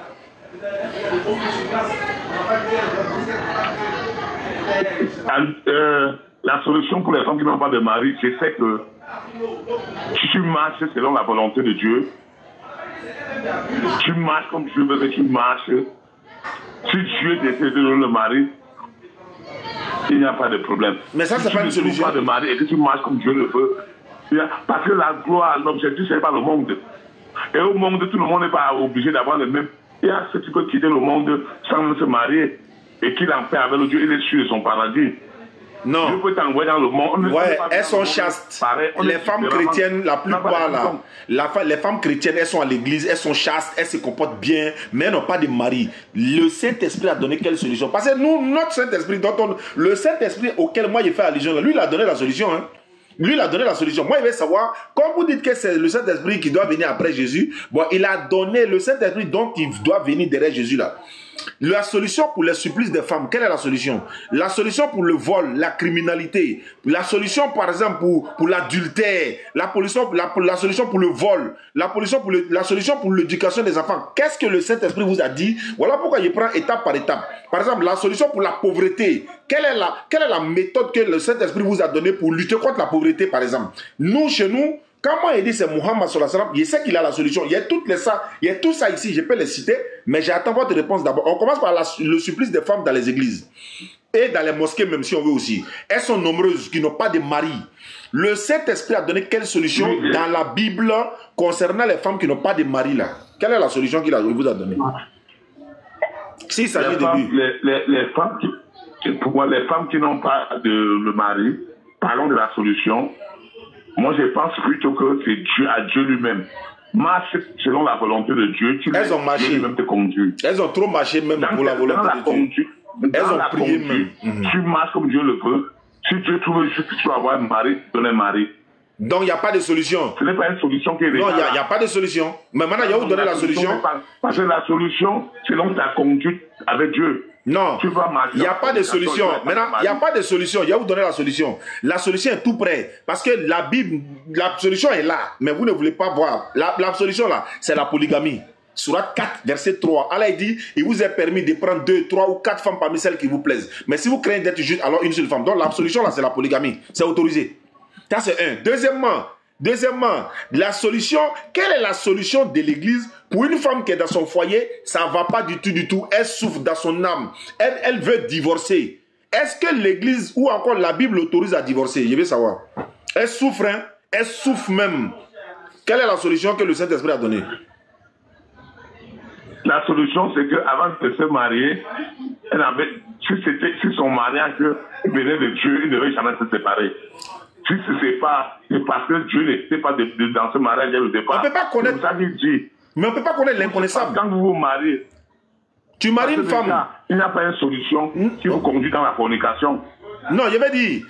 La solution pour les femmes qui n'ont pas de mari, c'est que si tu marches selon la volonté de Dieu, tu marches comme Dieu veut que tu marches. Si Dieu décide de donner le mari, il n'y a pas de problème. Mais ça, c'est pas une solution. Si tu n'as pas de mari et que tu marches comme Dieu le veut, parce que la gloire, l'objectif, ce n'est pas le monde. Et au monde, tout le monde n'est pas obligé d'avoir le même. Il y a ceux qui peuvent quitter le monde sans se marier et qui l'en fait avec le Dieu, il est sûr de son paradis. Non. Dieu peut t'envoyer dans le monde. Ouais, elles sont chastes. Les femmes chrétiennes, la plupart là, les femmes chrétiennes, elles sont à l'église, elles sont chastes, elles se comportent bien, mais elles n'ont pas de mari. Le Saint-Esprit a donné quelle solution? Parce que nous, notre Saint-Esprit, le Saint-Esprit auquel moi j'ai fait allusion, lui il a donné la solution. Hein. Lui, il a donné la solution. Moi, il veut savoir, comme vous dites que c'est le Saint-Esprit qui doit venir après Jésus, bon, il a donné le Saint-Esprit dont il doit venir derrière Jésus là. La solution pour les supplices des femmes, quelle est la solution? La solution pour le vol, la criminalité, la solution par exemple pour l'adultère, la solution pour le vol, la solution pour l'éducation des enfants. Qu'est-ce que le Saint-Esprit vous a dit? Voilà pourquoi il prend étape par étape. Par exemple, la solution pour la pauvreté. Quelle est la méthode que le Saint-Esprit vous a donnée pour lutter contre la pauvreté par exemple? Nous, chez nous, quand moi il dit c'est Muhammad sallallahu alayhi wa sallam, je sais qu'il a la solution. Il y a tout ça ici, je peux les citer, mais j'attends votre réponse d'abord. On commence par le supplice des femmes dans les églises et dans les mosquées même si on veut aussi. Elles sont nombreuses qui n'ont pas de mari. Le Saint-Esprit a donné quelle solution dans la Bible concernant les femmes qui n'ont pas de mari là? Quelle est la solution qu'il vous a donnée? S'il s'agit de lui. Les femmes qui n'ont pas de mari, parlons de la solution. Moi, je pense plutôt que c'est Dieu, à Dieu lui-même. Marche selon la volonté de Dieu. Elles ont marché. Dieu lui-même te conduit. Elles ont trop marché même pour la volonté de Dieu. Elles ont prié même. Tu marches comme Dieu le veut. Si Dieu trouve juste que tu vas avoir un mari, donne un mari. Donc, il n'y a pas de solution. Ce n'est pas une solution qui est non, il n'y a pas de solution. Mais maintenant, il y a où donner la solution? Parce que la solution, selon ta conduite avec Dieu. Non, il n'y a pas de solution. Maintenant, il n'y a pas de solution. Il y a où donner la solution. La solution est tout près. Parce que la Bible, la solution est là. Mais vous ne voulez pas voir. La solution là, c'est la polygamie. Surat 4, verset 3. Allah dit, il vous est permis de prendre 2, 3 ou 4 femmes parmi celles qui vous plaisent. Mais si vous craignez d'être juste, alors une seule femme. Donc la solution là, c'est la polygamie. C'est autorisé. Ça, c'est un. Deuxièmement, la solution, quelle est la solution de l'église pour une femme qui est dans son foyer, ça ne va pas du tout, elle souffre dans son âme, elle veut divorcer. Est-ce que l'église ou encore la Bible l'autorise à divorcer? Je veux savoir. Elle souffre, hein? Elle souffre même. Quelle est la solution que le Saint-Esprit a donnée? La solution, c'est qu'avant de se marier, elle avait, si son mariage venait de Dieu, il ne devait jamais se séparer. Si ce n'est pas, c'est parce que Dieu n'était pas dans ce mariage dès le départ. On ne peut pas connaître. Mais on ne peut pas connaître l'inconnaissable. Quand vous vous mariez, tu maries une femme. Il n'y a pas une solution qui vous conduit dans la fornication. Non, je vais dire,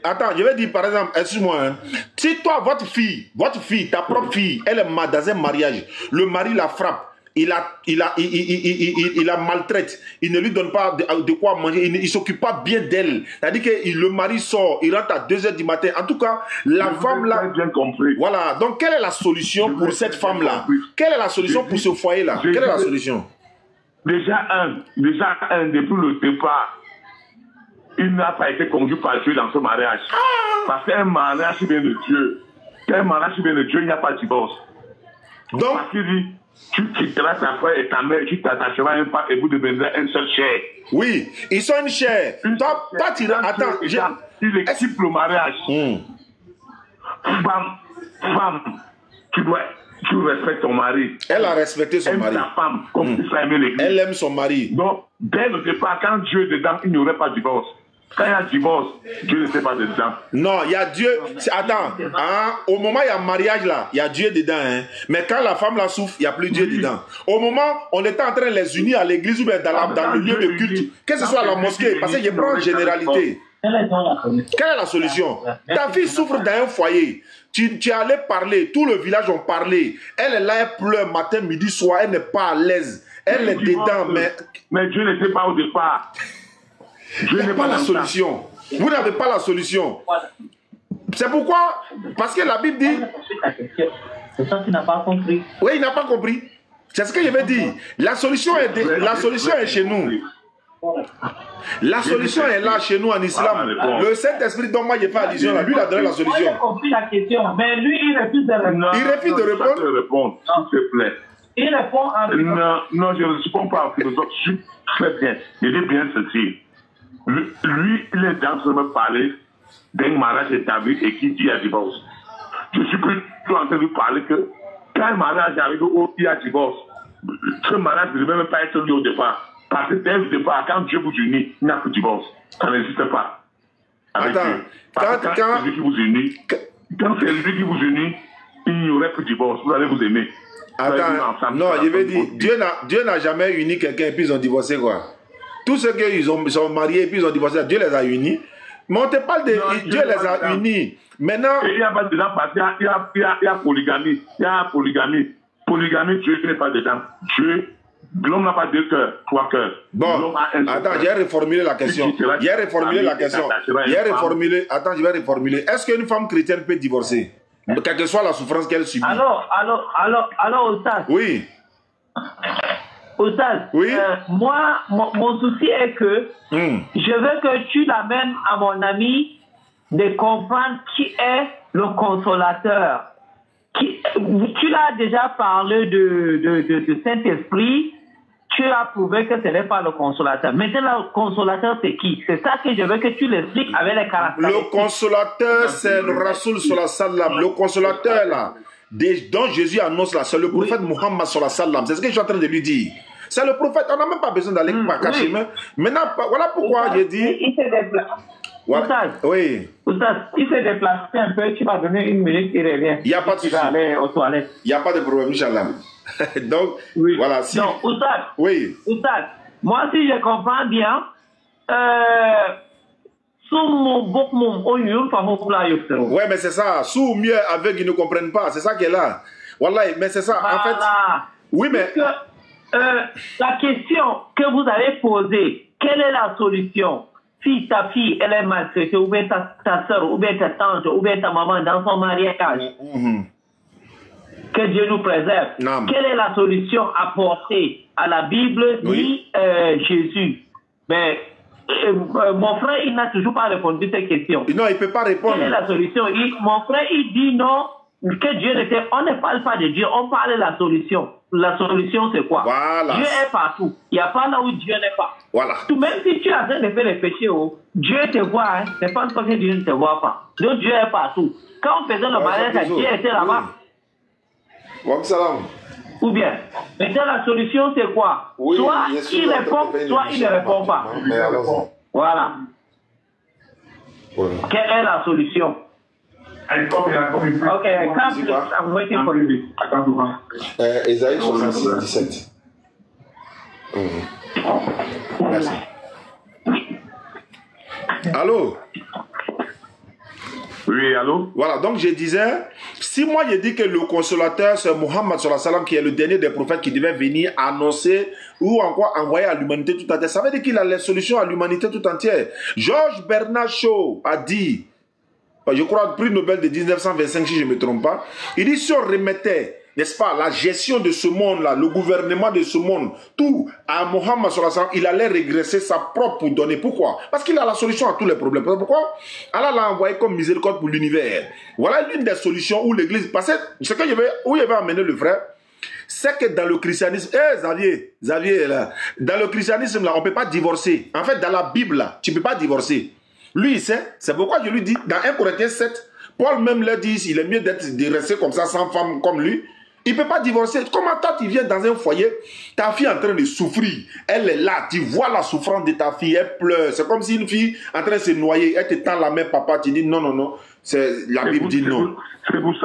attends, je vais dire par exemple, excuse-moi, hein, si toi, votre fille, ta propre fille, elle est dans un mariage, le mari la frappe, il la maltraite, il ne lui donne pas de quoi manger, il ne s'occupe pas bien d'elle. C'est-à-dire que le mari sort, il rentre à 2 h du matin. En tout cas, la femme là. Bien compris. Voilà. Donc, quelle est la solution pour cette femme-là? Quelle est la solution pour ce foyer-là? Quelle est la solution? Déjà depuis le départ, il n'a pas été conduit par Dieu dans ce mariage. Parce qu'un mariage vient de Dieu. Quand un mariage vient de Dieu, il n'y a pas de divorce. Donc, parce qu'il dit, tu quitteras ta frère et ta mère, tu t'attacheras à un pas et vous deviendrez une seule chair. oui, ils sont une chair. Toi, tu... Attends, il équipe le mariage. Femme, tu respectes ton mari. Elle a respecté son mari. Ta femme, comme ça aimé l'église. Elle aime son mari. Donc, dès le départ, quand Dieu est dedans, il n'y aurait pas de divorce. Quand il y a divorce, Dieu ne sait pas dedans. Non, il y a Dieu. Attends, hein, au moment il y a mariage là, il y a Dieu dedans. Hein. Mais quand la femme la souffre, il n'y a plus Dieu dedans. Au moment on était en train de les unir à l'église ou bien dans le lieu de culte, que ce soit à la mosquée, parce qu'il y a une généralité. Quelle est la solution? Ta fille souffre dans un foyer. Tu es allé parler, tout le village ont parlé. Elle est là, elle pleure matin, midi, soir, elle n'est pas à l'aise. Elle est dedans, mais Dieu n'était pas au départ. Dieu n'est pas la solution. Vous n'avez pas la solution. C'est pourquoi, parce que la Bible dit... C'est ça qu'il n'a pas compris. Oui, il n'a pas compris. C'est ce que je veux dire. La solution est chez nous. La solution est là chez nous en islam. Le Saint-Esprit dont moi j'ai fait allusion là, lui il a donné la solution. J'ai compris la question, mais lui il refuse de répondre. Il refuse de répondre. S'il te plaît. Il répond en philosophe. Non, je ne réponds pas en philosophe. Je suis très bien. Il dit bien ceci. Lui, il est en train de me parler d'un mariage établi et qui dit à divorce. Je suis plutôt en train de parler que quand un mariage arrive où il y a divorce, ce mariage ne devait même pas être lié au départ. Parce que dès le départ, quand Dieu vous unit, il n'y a plus de divorce. Ça n'existe pas. Attends, quand c'est lui qui vous unit, il n'y aurait plus de divorce. Vous allez vous aimer. Attends, non, je veux dire, Dieu n'a jamais uni quelqu'un et puis ils ont divorcé quoi. Tous ceux qui sont mariés et puis ils ont divorcé, Dieu les a unis. Mais on te parle de Dieu les a unis. Maintenant. Il y a pas dedans parce qu'il y a polygamie. Il y a polygamie. Polygamie, Dieu n'est pas dedans. L'homme n'a pas 2 cœurs, 3 cœurs. Bon, attends, j'ai reformulé la question. Attends, je vais reformuler. Est-ce qu'une femme chrétienne peut divorcer? Quelle que soit la souffrance qu'elle subit. Alors, Oustaz. Oui. Oustaz, oui. Moi, mon souci est que je veux que tu l'amènes à mon ami de comprendre qui est le consolateur. Tu l'as déjà parlé de Saint-Esprit, tu as prouvé que ce n'est pas le consolateur. Maintenant, le consolateur, c'est qui? C'est ça que je veux que tu l'expliques avec les caractéristiques. Le consolateur, c'est le Rasoul sallallahu alayhi wa sallam. Le consolateur, là, dont Jésus annonce là, c'est le prophète Muhammad sallallahu alayhi wa sallam. C'est ce que je suis en train de lui dire. C'est le prophète, on n'a même pas besoin d'aller par cacher. Maintenant, voilà pourquoi j'ai dit... Il se déplace. Oustaz, oui. Oustaz, il s'est déplacé un peu, tu vas donner 1 minute, il revient. Il n'y a pas de souci. Il va aller aux toilettes. Il n'y a pas de problème, Inch'Allah. Donc, voilà. Si... Donc, Oustaz, oui. Oustaz, moi, si je comprends bien, ouais, mais c'est ça. Sous mieux avec, ils ne comprennent pas. C'est ça qui est là. Voilà, mais c'est ça. Voilà. En fait, oui, mais... la question que vous avez posée, quelle est la solution? Si ta fille, elle est maltraitée, ou bien ta soeur, ou bien ta tante, ou bien ta maman dans son mariage, que Dieu nous préserve. Quelle est la solution apportée à la Bible dit Jésus? Mais mon frère, il n'a toujours pas répondu à cette question. Non, il ne peut pas répondre. Quelle est la solution? Mon frère, il dit non, que Dieu n'était... On ne parle pas de Dieu, on parle de la solution. La solution, c'est quoi? Voilà. Dieu est partout. Il n'y a pas là où Dieu n'est pas. Voilà. Même si tu es en train de faire les péchés, Dieu te voit. Hein. Ne pense pas que Dieu ne te voit pas. Donc Dieu est partout. Quand on faisait le mariage, Dieu était là-bas. Ou bien, maintenant la solution, c'est quoi? Soit il répond, soit il ne répond pas. Voilà. Quelle est la solution? Ok, I'm waiting for you. Ésaïe 66, 17. Merci. Allô? Oui, allô? Voilà, donc je disais, si moi je dis que le consolateur, c'est Muhammad sallallahu alayhi wa sallam, qui est le dernier des prophètes qui devait venir annoncer ou encore envoyer à l'humanité tout entière, ça veut dire qu'il a les solutions à l'humanité tout entière. Georges Bernard Shaw a dit, je crois, prix Nobel de 1925, si je ne me trompe pas, il dit si on remettait, n'est-ce pas, la gestion de ce monde-là, le gouvernement de ce monde, tout à Mohammed sallallahu alayhi wa sallam, il allait régresser sa propre donnée. Pourquoi? Parce qu'il a la solution à tous les problèmes. Pourquoi? Allah l'a envoyé comme miséricorde pour l'univers. Voilà l'une des solutions où l'église, parce que ce que où je vais amener le frère, c'est que dans le christianisme, Xavier est là. Dans le christianisme, là, on ne peut pas divorcer. En fait, dans la Bible, là, tu ne peux pas divorcer. Lui, il sait. C'est pourquoi je lui dis, dans 1 Corinthiens 7, Paul même leur dit, il est mieux de rester comme ça, sans femme comme lui. Il ne peut pas divorcer. Comment toi, tu viens dans un foyer, ta fille est en train de souffrir. Elle est là, tu vois la souffrance de ta fille, elle pleure. C'est comme si une fille en train de se noyer, elle te tend la main, papa, tu dis non, non, non. La Bible dit non. C'est pour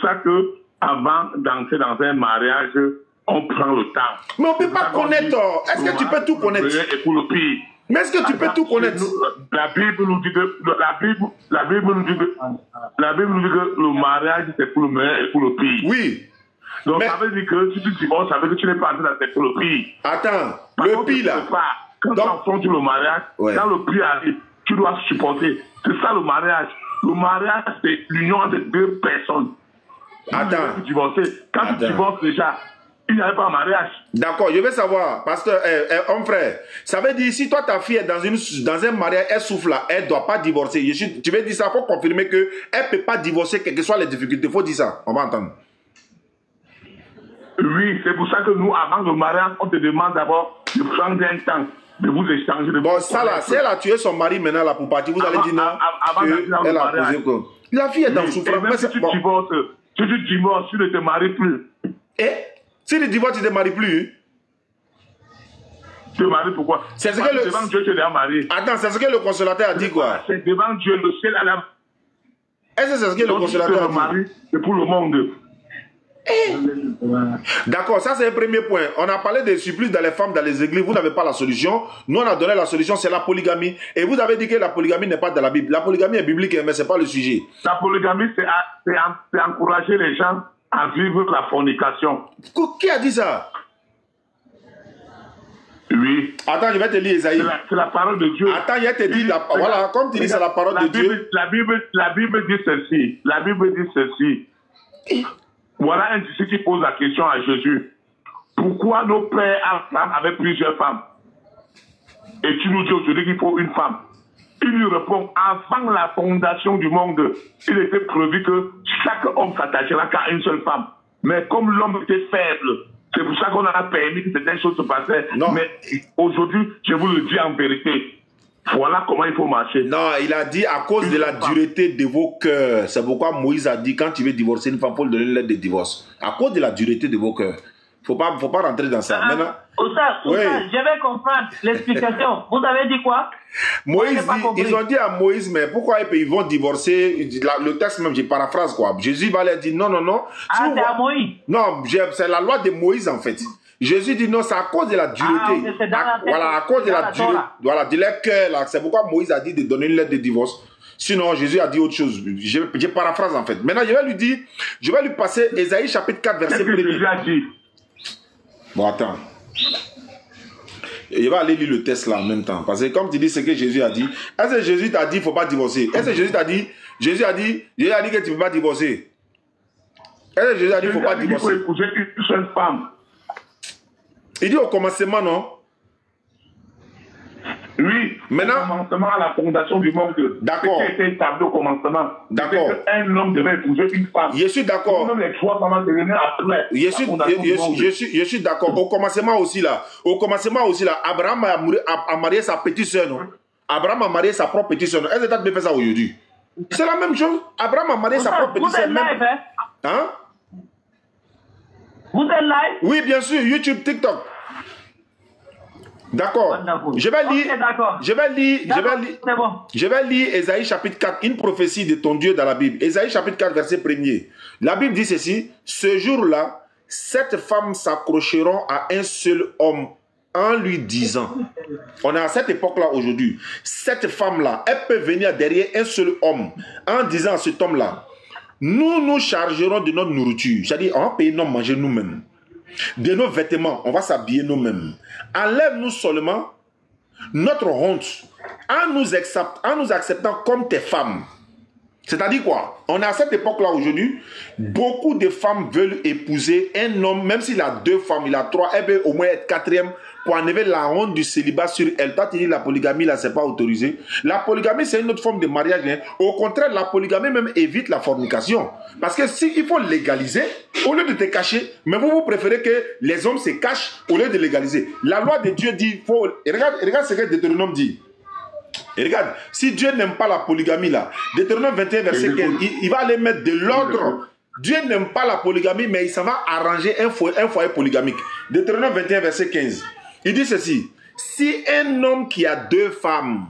ça que avant d'entrer dans un mariage, on prend le temps. Mais on ne peut pas connaître. Est-ce que tu peux tout connaître? Et pour le pire. Mais est-ce que tu peux tout connaître? La Bible nous dit que le mariage c'est pour le meilleur et pour le pire. Oui. Donc mais... ça veut dire que si tu divorces, ça veut dire que tu n'es pas entré dans pour le pire. Attends, le pire là. Quand tu affrontes le mariage, quand le pire arrive, tu dois supporter. C'est ça le mariage. Le mariage, c'est l'union entre deux personnes. Attends. Quand tu divorces déjà, il n'y avait pas un mariage. D'accord, je veux savoir, pasteur, homme frère, ça veut dire si toi ta fille est dans un mariage, elle souffre là, elle ne doit pas divorcer. Tu veux dire ça, il faut confirmer qu'elle ne peut pas divorcer, quelles que soient les difficultés. Il faut dire ça, on va entendre. Oui, c'est pour ça que nous, avant le mariage, on te demande d'abord de prendre un temps, de vous échanger. Bon, ça là, si elle a tué son mari maintenant là pour partir, vous allez dire non, elle a posé quoi. La fille est dans souffrance. Mais si tu divorces, tu ne te maries plus. Et si tu divorces, tu ne te maries plus. Tu te maries pourquoi? C'est ce que le... devant Dieu, tu es déjà marié. Attends, c'est ce que le consolateur a dit quoi? C'est devant Dieu, le ciel à la... Est-ce que c'est ce que le consolateur a dit? C'est pour le monde. D'accord, ça c'est un premier point. On a parlé des supplices dans les femmes, dans les églises. Vous n'avez pas la solution. Nous on a donné la solution, c'est la polygamie. Et vous avez dit que la polygamie n'est pas dans la Bible. La polygamie est biblique, mais ce n'est pas le sujet. La polygamie, c'est encourager les gens à vivre la fornication. Qui a dit ça? Oui. Attends, je vais te lire Esaïe. C'est la parole de Dieu. Attends, je te dis, voilà, comme tu dis, c'est la parole de Dieu. La Bible dit ceci. La Bible dit ceci. Voilà un disciple qui pose la question à Jésus. Pourquoi nos pères Abraham avaient plusieurs femmes? Et tu nous dis aujourd'hui qu'il faut une femme. Il lui répond, avant la fondation du monde, il était prévu que chaque homme s'attachera qu'à une seule femme. Mais comme l'homme était faible, c'est pour ça qu'on a permis que certaines choses se passaient. Non. Mais aujourd'hui, je vous le dis en vérité, voilà comment il faut marcher. Non, il a dit à cause de la dureté de vos cœurs. C'est pourquoi Moïse a dit, quand tu veux divorcer une femme, il faut lui donner une lettre de divorce. À cause de la dureté de vos cœurs. Faut pas rentrer dans ça. Maintenant, oui. Je vais comprendre l'explication. Vous avez dit quoi? Moïse dit, ils ont dit à Moïse, mais pourquoi ils vont divorcer? Le texte même, j'ai paraphrase quoi. Jésus va leur dire non, non, non. Ah, c'est à Moïse? Non, c'est la loi de Moïse en fait. Jésus dit non, c'est à cause de la dureté. Voilà, à cause de la dureté. Voilà, de leur cœur là. C'est pourquoi Moïse a dit de donner une lettre de divorce. Sinon, Jésus a dit autre chose. Je paraphrase en fait. Maintenant, je vais lui passer Ésaïe chapitre 4, verset 1er. Bon, attends. Il va aller lire le texte là en même temps. Parce que comme tu dis ce que Jésus a dit, est-ce que Jésus t'a dit qu'il ne faut pas divorcer? Est-ce que Jésus a dit que tu ne peux pas divorcer? Est-ce que Jésus a dit qu'il ne faut pas divorcer? Il faut épouser une seule femme. Il dit au commencement, non? Oui, maintenant, au commencement à la fondation du monde. D'accord. Ce qui était établi au commencement. D'accord. Un homme devait épouser une femme. Je suis d'accord. Même les trois femmes devenaient après. Je suis d'accord. Au commencement aussi là, Abraham a marié sa petite soeur, non? Abraham a marié sa propre petite soeur. Est-ce que tu as fait ça aujourd'hui? C'est la même chose. Abraham a marié sa propre petite soeur. Vous êtes live, hein? Vous êtes live? Oui, bien sûr. YouTube, TikTok. D'accord. Je vais lire Ésaïe chapitre 4, une prophétie de ton Dieu dans la Bible. Ésaïe chapitre 4, verset 1er. La Bible dit ceci: ce jour-là, 7 femmes s'accrocheront à un seul homme en lui disant, on est à cette époque-là aujourd'hui, cette femme-là, elle peut venir derrière un seul homme en disant à cet homme-là, nous chargerons de notre nourriture. C'est-à-dire, on va payer nos manger nous-mêmes. De nos vêtements, on va s'habiller nous-mêmes. Enlève-nous seulement notre honte en nous acceptant comme tes femmes. C'est-à-dire quoi? On est à cette époque-là aujourd'hui, beaucoup de femmes veulent épouser un homme, même s'il a 2 femmes, il a 3, elle veut au moins être 4e pour enlever la honte du célibat sur elle. Toi, tu dis la polygamie, là, c'est pas autorisé. La polygamie, c'est une autre forme de mariage. Hein. Au contraire, la polygamie même évite la fornication. Parce que s'il faut légaliser, au lieu de te cacher, mais vous préférez que les hommes se cachent au lieu de légaliser. La loi de Dieu dit, faut... Et regarde ce que Deutéronome dit. Et regarde, si Dieu n'aime pas la polygamie, là, Deutéronome 21, verset 15, il va aller mettre de l'ordre. Dieu n'aime pas la polygamie, mais il s'en va arranger un foyer polygamique. Deutéronome 21, verset 15. Il dit ceci. Si un homme qui a 2 femmes,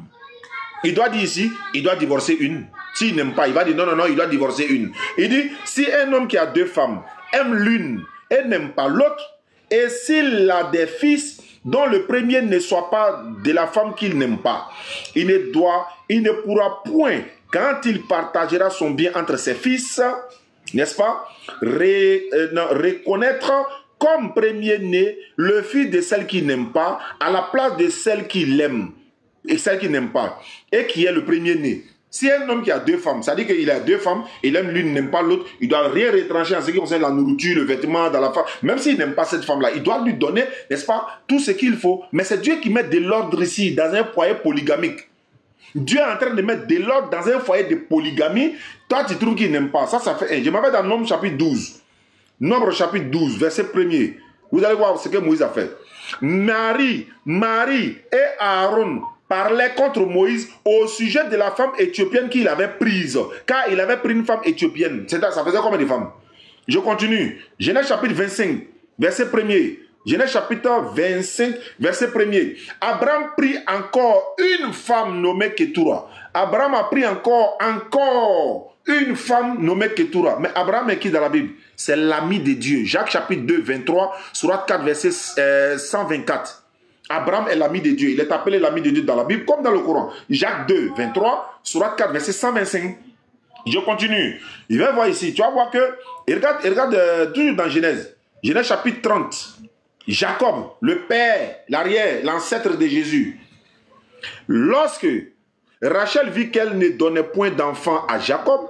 il doit dire ici, il doit divorcer une. S'il n'aime pas, il va dire non, il doit divorcer une. Il dit, si un homme qui a 2 femmes aime l'une et n'aime pas l'autre, et s'il a des fils dont le premier ne soit pas de la femme qu'il n'aime pas, il ne pourra point, quand il partagera son bien entre ses fils, n'est-ce pas, reconnaître comme premier-né le fils de celle qu'il n'aime pas à la place de celle qu'il aime et celle qu'il n'aime pas, et qui est le premier-né. Si un homme qui a 2 femmes, ça dit qu'il a 2 femmes, il aime l'une, n'aime pas l'autre, il doit rien retrancher en ce qui concerne la nourriture, le vêtement dans la femme. Même s'il n'aime pas cette femme-là, il doit lui donner, n'est-ce pas, tout ce qu'il faut. Mais c'est Dieu qui met de l'ordre ici, dans un foyer polygamique. Dieu est en train de mettre de l'ordre dans un foyer de polygamie. Toi, tu trouves qu'il n'aime pas. Ça fait 1. Je m'avais dans Nombre chapitre 12. Nombre chapitre 12, verset 1er. Vous allez voir ce que Moïse a fait. Marie et Aaron parlaient contre Moïse au sujet de la femme éthiopienne qu'il avait prise. Car il avait pris une femme éthiopienne. Ça faisait combien de femmes? Je continue. Genèse chapitre 25, verset 1er. Genèse chapitre 25, verset 1er. Abraham prit encore une femme nommée Ketura. Abraham a pris encore une femme nommée Ketura. Mais Abraham est qui dans la Bible? C'est l'ami de Dieu. Jacques chapitre 2, 23, surat 4, verset 124. Abraham est l'ami de Dieu. Il est appelé l'ami de Dieu dans la Bible comme dans le Coran. Jacques 2, 23, surat 4, verset 125. Je continue. Il va voir ici. Tu vas voir que... Et regarde toujours dans Genèse. Genèse chapitre 30. Jacob, le père, l'arrière, l'ancêtre de Jésus. Lorsque Rachel vit qu'elle ne donnait point d'enfant à Jacob,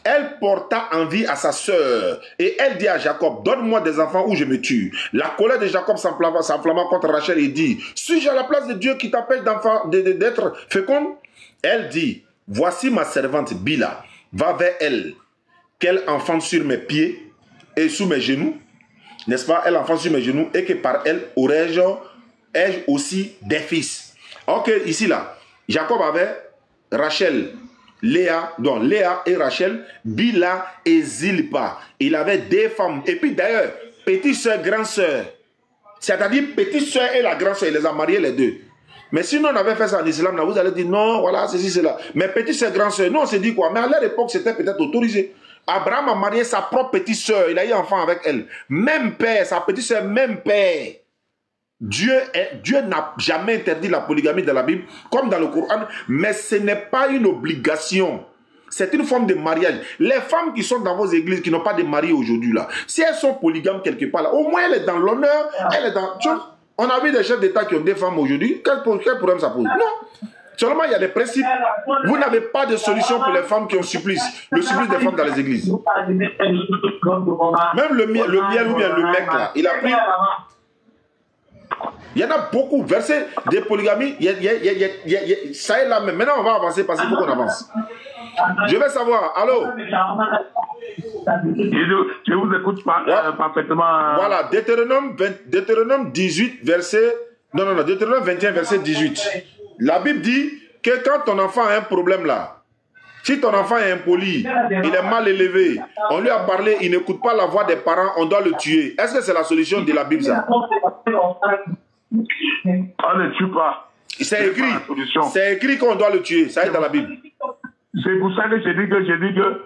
elle porta envie à sa sœur. Et elle dit à Jacob, donne-moi des enfants ou je me tue. La colère de Jacob s'enflamma contre Rachel et dit, suis-je à la place de Dieu qui t'appelle d'être féconde? Elle dit, voici ma servante Bila, va vers elle, qu'elle enfante sur mes pieds et sous mes genoux. N'est-ce pas? Elle enfante sur mes genoux et que par elle aurais-je aussi des fils. Ok, ici là, Jacob avait Rachel, Léa et Rachel, Bila et Zilpa. Il avait 2 femmes. Et puis d'ailleurs, petite soeur, grande soeur. C'est-à-dire petite soeur et la grande soeur, il les a mariés les 2. Mais si nous on avait fait ça en islam, là, vous allez dire non, voilà, ceci, cela. Mais petite soeur, grande soeur, nous on s'est dit quoi? Mais à leur époque, c'était peut-être autorisé. Abraham a marié sa propre petite soeur, il a eu un enfant avec elle. Même père, sa petite soeur, même père. Dieu n'a jamais interdit la polygamie dans la Bible, comme dans le Coran, mais ce n'est pas une obligation. C'est une forme de mariage. Les femmes qui sont dans vos églises, qui n'ont pas de mari aujourd'hui, là, si elles sont polygames quelque part, là, au moins elle est dans l'honneur, elle est dans... On a vu des chefs d'État qui ont des femmes aujourd'hui, quel problème ça pose? Non. Seulement, il y a des principes. Vous n'avez pas de solution pour les femmes qui ont supplice. Le supplice des femmes dans les églises. Même le miel ou bien le mec, là, il a pris... Il y en a beaucoup. Verset de polygamie, ça est là même. Maintenant, on va avancer parce qu'il faut qu'on avance. Je vais savoir. Allô? Je vous écoute parfaitement. Voilà, Deutéronome 18, verset... Non, Deutéronome 21, verset 18. La Bible dit que quand ton enfant a un problème là, si ton enfant est impoli, il est mal élevé, on lui a parlé, il n'écoute pas la voix des parents, on doit le tuer. Est-ce que c'est la solution de la Bible ça? On ne tue pas. C'est écrit. C'est écrit qu'on doit le tuer. Ça est dans la Bible. C'est pour ça que je dis que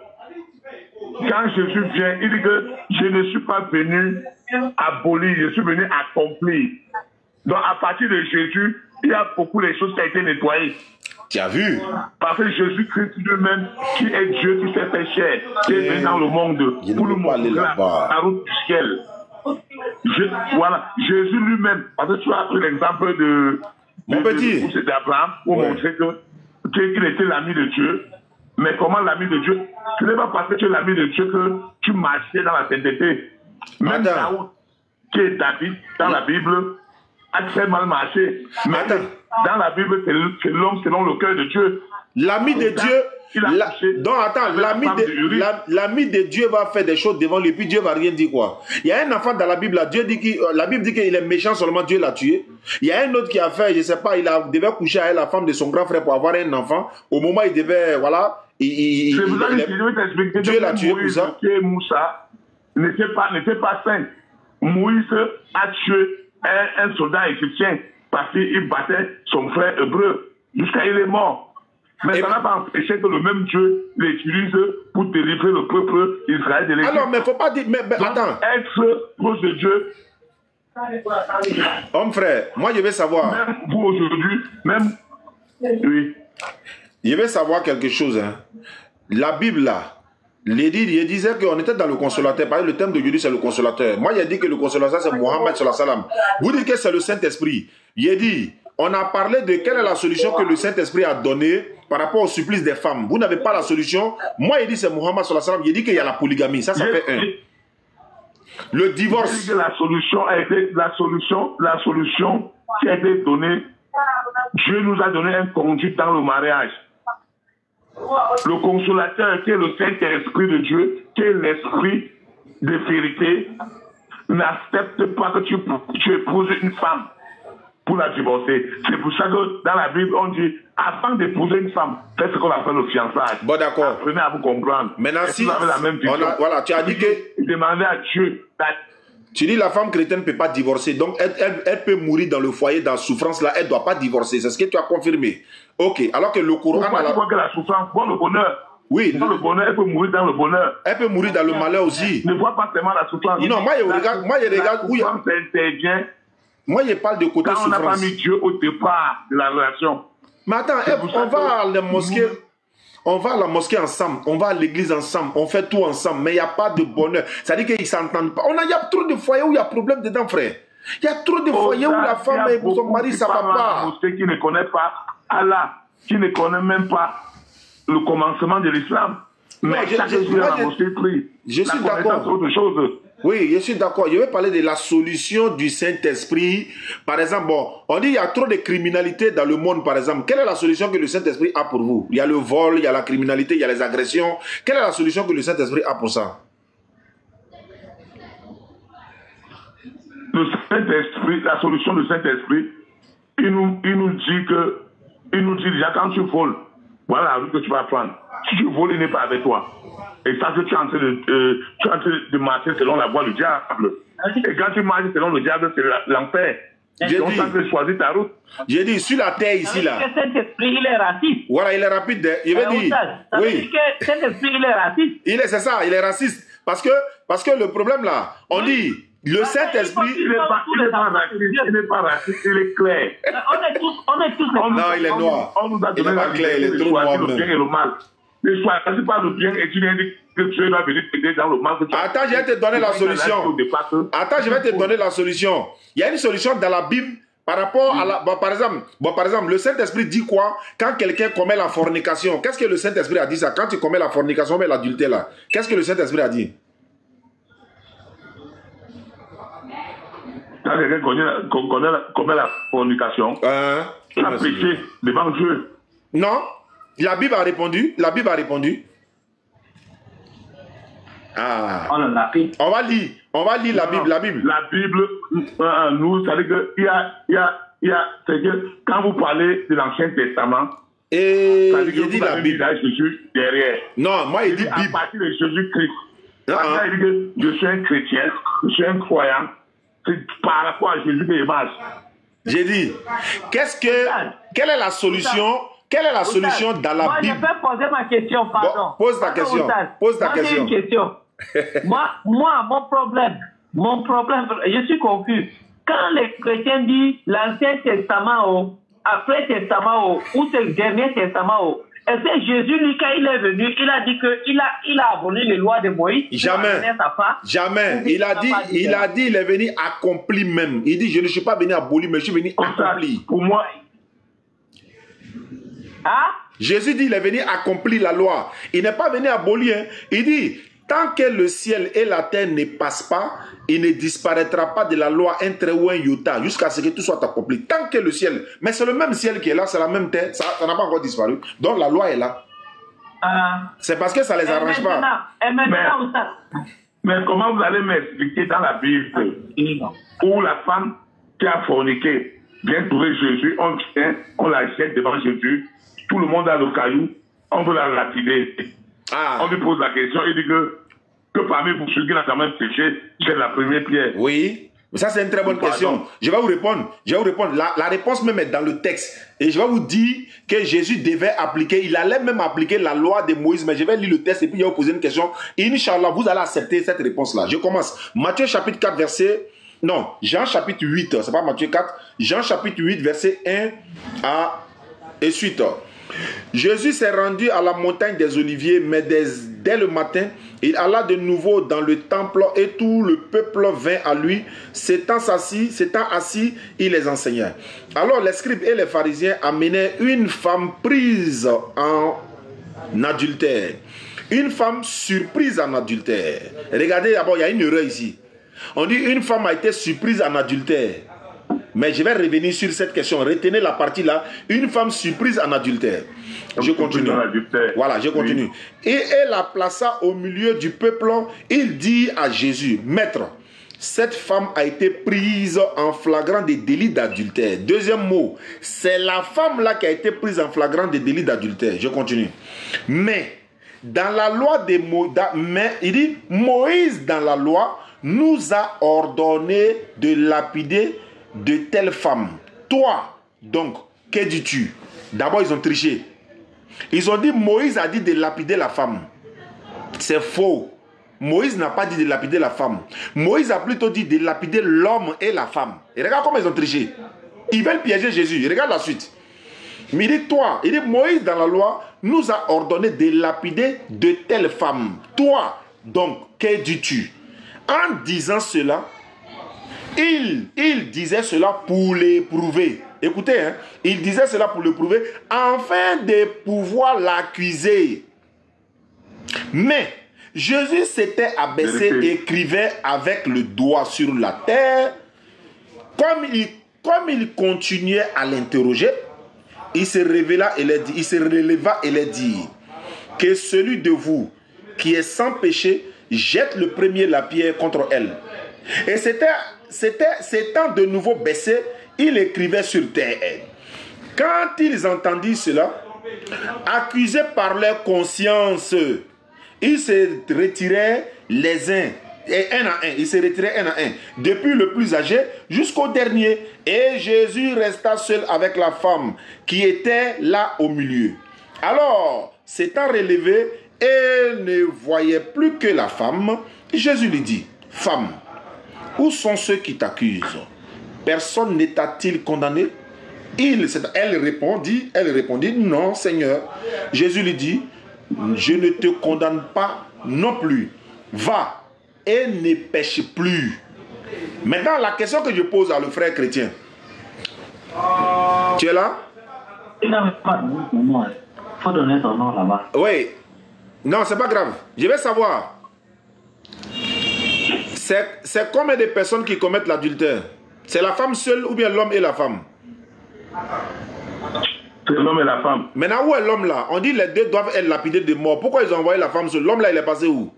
quand Jésus vient, il dit que je ne suis pas venu abolir, je suis venu accomplir. Donc à partir de Jésus, il y a beaucoup de choses qui ont été nettoyées. Tu as vu? Parce que Jésus-Christ lui-même, qui est Dieu, qui s'est fait chair, qui est venu dans le monde pour le montrer la route du ciel. Voilà, Jésus lui-même, parce que tu as pris l'exemple de d'Abraham pour montrer qu'il était l'ami de Dieu. Mais comment l'ami de Dieu? Ce n'est pas parce que tu es l'ami de Dieu que tu marchais dans la sainteté. Même Daoud, qui est David dans la Bible, a très mal marché. Mais dans la Bible, c'est l'homme selon le cœur de Dieu. L'ami de Dieu... Donc attends, l'ami de Dieu va faire des choses devant lui, puis Dieu va rien dire quoi. Il y a un enfant dans la Bible, là, la Bible dit qu'il est méchant, seulement Dieu l'a tué. Il y a un autre qui a fait, je sais pas, devait coucher avec la femme de son grand frère pour avoir un enfant. Au moment où il devait, voilà, Dieu l'a tué pour ça. Moussa n'était pas saint. Moïse a tué un soldat égyptien parce qu'il battait son frère hébreu jusqu'à il est mort. Mais ça n'a pas empêché que le même Dieu l'utilise pour délivrer le peuple d'Israël de l'Égypte. Alors, mais il ne faut pas dire... Mais attends. Être proche de Dieu... Homme frère, moi je vais savoir... Même vous aujourd'hui, même... Oui. Je vais savoir quelque chose. Hein. La Bible, là, il disait qu'on était dans le consolateur. Par exemple, le thème d'aujourd'hui, c'est le consolateur. Moi, il a dit que le consolateur, c'est Mohammed sallallahu alayhi wa sallam. Vous dites que c'est le Saint-Esprit. Il a dit... On a parlé de quelle est la solution que le Saint-Esprit a donnée par rapport au supplice des femmes. Vous n'avez pas la solution. Moi, il dit c'est Mohammed sallallahu alayhi wa sallam. Il dit qu'il y a la polygamie. Ça fait un. Le divorce. La solution a été la solution qui a été donnée. Dieu nous a donné un conduit dans le mariage. Le consolateur qui est le Saint-Esprit de Dieu, qui est l'esprit de vérité, n'accepte pas que tu épouses une femme pour la divorcer. C'est pour ça que dans la Bible, on dit, avant d'épouser une femme, faites ce qu'on appelle le fiançailles. Bon, d'accord. Apprenez à vous comprendre. Maintenant, si vous avez la même vision, voilà, tu as dit que... Demandez à Dieu. Tu dis la femme chrétienne ne peut pas divorcer. Donc, elle peut mourir dans le foyer, dans la souffrance, là. Elle ne doit pas divorcer. C'est ce que tu as confirmé. Ok. Alors que le Coran... Pourquoi que la souffrance voit le bonheur? Oui. Dans le bonheur, elle peut mourir dans le bonheur. Elle peut mourir dans le malheur aussi. Ne vois pas seulement la souffrance. Non, moi, je regarde... La souffrance intervient. Moi, je parle de côté souffrance. Quand on n'a pas mis Dieu au départ de la relation. Mais attends, on va à la mosquée... On va à la mosquée ensemble, on va à l'église ensemble, on fait tout ensemble, mais il n'y a pas de bonheur. C'est-à-dire qu'ils ne s'entendent pas. Il y a trop de foyers où il y a problème dedans, frère. Il y a trop de foyers où la femme et son mari, ça ne va pas. Qui ne connaît pas Allah, qui ne connaît même pas le commencement de l'islam. Mais chaque jour, la mosquée prie. Je suis d'accord. Oui, je suis d'accord. Je vais parler de la solution du Saint-Esprit. Par exemple, bon, on dit qu'il y a trop de criminalité dans le monde, par exemple. Quelle est la solution que le Saint-Esprit a pour vous? Il y a le vol, il y a la criminalité, il y a les agressions. Quelle est la solution que le Saint-Esprit a pour ça? Le Saint-Esprit, la solution du Saint-Esprit, il nous dit déjà quand tu voles, voilà la route que tu vas prendre. Si tu voles, il n'est pas avec toi. Et ça, que tu es en train de marcher selon la voie du diable. Et quand tu marches selon le diable, c'est l'enfer. J'ai dit, tu choisis ta route. J'ai dit, sur la terre ici, là. Cet esprit, il est raciste. Voilà, il est rapide. Il veut dire. Ça veut dire que cet esprit, il est raciste. C'est ça, il est raciste. Parce que le problème, là, on dit, le Saint-Esprit. Il n'est pas raciste, il est clair. On est tous non, il est noir. On nous a donné la clair, il est trop noir. Le bien et le mal. Ne choisis pas le bien et tu viens dire que Dieu va venir t'aider dans le mal. Attends, je vais te donner la solution. Attends, je vais te donner la solution. Il y a une solution dans la Bible par rapport à la... par exemple, le Saint-Esprit dit quoi quand quelqu'un commet la fornication? Qu'est-ce que le Saint-Esprit a dit ça? Quand tu commets la fornication, mais l'adultère là, qu'est-ce que le Saint-Esprit a dit? Quand quelqu'un commet la fornication, il a péché devant Dieu. Non. La Bible a répondu. La Bible a répondu. Ah. On va lire la Bible. La Bible. La Bible, nous, ça veut dire c'est que quand vous parlez de l'Ancien Testament, et ça veut dire il dit la Bible. Jésus derrière. Non, moi il dit Bible. À partir de Jésus-Christ. Il dit que je suis un chrétien, je suis un croyant. C'est par rapport à Jésus que je marche. J'ai dit, quelle est la solution? Quelle est la solution dans la Bible? Moi, je peux poser ma question, pardon. Bon, pose ta question. Pose ta question. Une question. moi, mon problème, je suis confus. Quand les chrétiens disent l'Ancien Testament, après Testament, ou c'est le dernier Testament, est-ce que Jésus, lui, quand il est venu, il a dit qu'il a aboli les lois de Moïse? Jamais. Jamais. Il a dit, il est venu accomplir même. Il dit, je ne suis pas venu abolir, mais je suis venu accomplir. Pour moi, Jésus dit il est venu accomplir la loi. Il n'est pas venu abolir. Hein. Il dit, tant que le ciel et la terre ne passent pas, il ne disparaîtra pas de la loi un trait ou un iota, jusqu'à ce que tout soit accompli. Tant que le ciel, mais c'est le même ciel qui est là, c'est la même terre, ça n'a pas encore disparu. Donc la loi est là. C'est parce que ça ne les arrange pas. Mais comment vous allez m'expliquer dans la Bible où la femme qui a forniqué vient trouver Jésus, on vient, on la jette devant Jésus, tout le monde a le caillou, on veut la lapider. On lui pose la question, il dit que parmi vous, ceux qui n'ont jamais péché, c'est la première pierre. Oui, mais ça c'est une très bonne question. Je vais vous répondre. La réponse même est dans le texte. Et je vais vous dire que Jésus devait appliquer, il allait même appliquer la loi de Moïse. Mais je vais lire le texte et puis je vais vous poser une question. Inch'Allah, vous allez accepter cette réponse-là. Je commence. Matthieu chapitre 4, verset... Non, Jean chapitre 8, c'est pas Matthieu 4. Jean chapitre 8, verset 1 et suite. Jésus s'est rendu à la montagne des Oliviers, mais dès le matin, il alla de nouveau dans le temple et tout le peuple vint à lui. S'étant assis, il les enseignait. Alors les scribes et les pharisiens amenaient une femme prise en adultère. Une femme surprise en adultère. Regardez d'abord, il y a une erreur ici. On dit une femme a été surprise en adultère. Mais je vais revenir sur cette question. Retenez la partie là. Une femme surprise en adultère. Je continue. Voilà, je continue. Oui. Et elle la plaça au milieu du peuple. Il dit à Jésus, Maître, cette femme a été prise en flagrant des délits d'adultère. Deuxième mot, c'est la femme là qui a été prise en flagrant des délits d'adultère. Je continue. Mais dans la loi de Moïse, il dit, Moïse dans la loi nous a ordonné de lapider de telles femmes. Toi, donc, que dis-tu? D'abord, ils ont triché. Ils ont dit, Moïse a dit de lapider la femme. C'est faux. Moïse n'a pas dit de lapider la femme. Moïse a plutôt dit de lapider l'homme et la femme. Et regarde comment ils ont triché. Ils veulent piéger Jésus. Regarde la suite. Mais il dit, toi, il dit, Moïse dans la loi nous a ordonné de lapider de telles femmes. Toi, donc, que dis-tu? En disant cela, il disait cela pour l'éprouver. Écoutez, hein, il disait cela pour l'éprouver, afin de pouvoir l'accuser. Mais Jésus s'était abaissé et écrivait avec le doigt sur la terre. Comme il continuait à l'interroger, il se releva et leur dit que celui de vous qui est sans péché jette le premier la pierre contre elle. Et s'étant de nouveau baissé, il écrivait sur terre. Quand ils entendirent cela, accusés par leur conscience, ils se retiraient les uns, et un à un. Ils se retiraient un à un, depuis le plus âgé jusqu'au dernier. Et Jésus resta seul avec la femme qui était là au milieu. Alors, s'étant relevé, elle ne voyait plus que la femme. Jésus lui dit, femme, où sont ceux qui t'accusent? Personne ne t'a-t-il condamné? Elle répondit, non, Seigneur. Jésus lui dit, je ne te condamne pas non plus. Va et ne pêche plus. Maintenant, la question que je pose à le frère chrétien. Tu es là? Il n'avait pas de nom. Il faut donner son nom là-bas. Oui. Non, c'est pas grave. Je vais savoir. C'est combien de personnes qui commettent l'adultère? C'est la femme seule ou bien l'homme et la femme? C'est l'homme et la femme. Maintenant, où est l'homme là? On dit les deux doivent être lapidés de mort. Pourquoi ils ont envoyé la femme seule? L'homme là, il est passé où?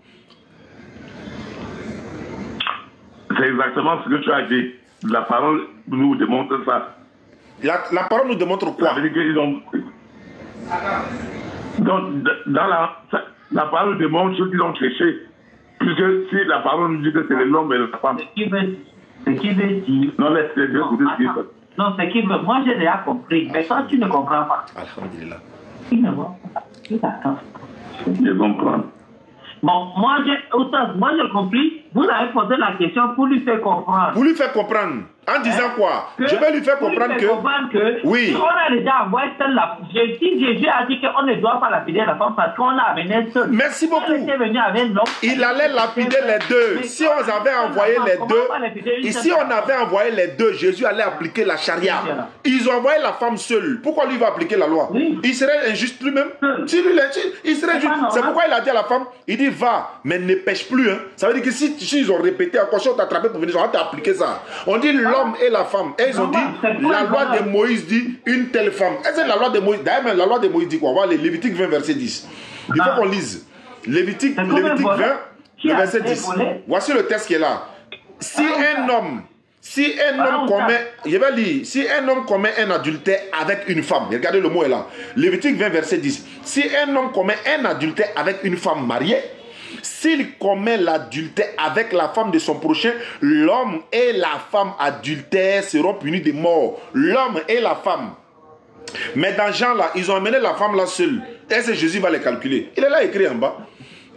C'est exactement ce que tu as dit. La parole nous démontre ça. La parole nous démontre quoi? Donc, dans la parole démontre ceux qui ont péché. Puisque si la parole nous dit que c'est l'homme et la femme. Ce qui veut dire... Non, laisse-les dire ce qu'il veut. Non, ce qui veut... Moi, j'ai déjà compris. Mais toi, tu ne comprends pas. Alhamdulillah. Il ne voit pas. Il attend. Je comprends. Bon, moi, j'ai compris. Vous avez posé la question pour lui faire comprendre. Pour lui faire comprendre. En disant quoi? Je vais lui faire comprendre que... Oui. On a déjà envoyé seule la... Si Jésus a dit qu'on ne doit pas lapider la femme parce qu'on l'a amené seul. Merci beaucoup. Il allait lapider les deux. Si on avait envoyé les deux... Et si on avait envoyé les deux, Jésus allait appliquer la charia. Ils ont envoyé la femme seule. Pourquoi lui va appliquer la loi? Il serait injuste lui-même. Il serait injuste. C'est pourquoi il a dit à la femme, il dit va, mais ne pêche plus. Hein. Ça veut dire que si ils ont répété encore, si on t'a attrapé pour venir, on t'a appliqué ça. On dit l'homme et la femme. Et ils ont dit, la loi de Moïse dit une telle femme. Est-ce que la loi de Moïse, d'ailleurs, la loi de Moïse dit quoi? On va aller, Lévitique 20, verset 10. Il faut qu'on lise. Lévitique 20, le verset 10. Voici le texte qui est là. Si un homme commet, je vais lire, si un homme commet un adultère avec une femme, regardez le mot est là. Lévitique 20, verset 10. Si un homme commet un adultère avec une femme mariée, s'il commet l'adultère avec la femme de son prochain, l'homme et la femme adultère seront punis de mort. L'homme et la femme. Mais dans Jean là, ils ont amené la femme là seule. Est-ce que Jésus va les calculer? Il est là écrit en bas.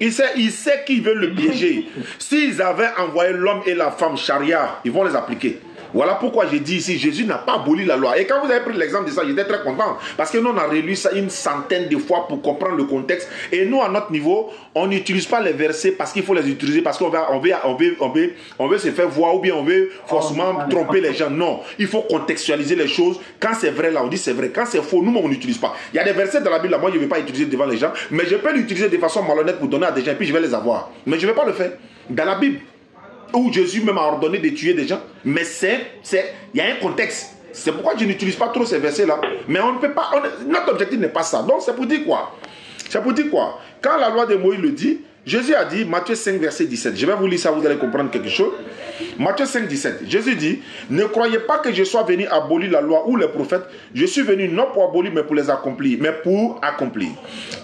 Il sait qu'ils veulent le piéger. S'ils avaient envoyé l'homme et la femme charia, ils vont les appliquer. Voilà pourquoi j'ai dit ici, Jésus n'a pas aboli la loi. Et quand vous avez pris l'exemple de ça, j'étais très content. Parce que nous, on a relu ça une centaine de fois pour comprendre le contexte. Et nous, à notre niveau, on n'utilise pas les versets parce qu'il faut les utiliser, parce qu'on veut se faire voir ou bien on veut forcément tromper les gens. Non, il faut contextualiser les choses. Quand c'est vrai, là, on dit c'est vrai. Quand c'est faux, nous, on n'utilise pas. Il y a des versets dans la Bible, là, moi, je ne vais pas utiliser devant les gens, mais je peux l'utiliser de façon malhonnête pour donner à des gens, et puis je vais les avoir. Mais je ne vais pas le faire. Dans la Bible, où Jésus même a ordonné de tuer des gens, mais il y a un contexte. C'est pourquoi je n'utilise pas trop ces versets-là. Mais on ne peut pas, notre objectif n'est pas ça. Donc c'est pour dire quoi? C'est pour dire quoi? Quand la loi de Moïse le dit, Jésus a dit, Matthieu 5, verset 17. Je vais vous lire ça, vous allez comprendre quelque chose. Matthieu 5, 17. Jésus dit, ne croyez pas que je sois venu abolir la loi ou les prophètes. Je suis venu non pour abolir, mais pour les accomplir. Mais pour accomplir.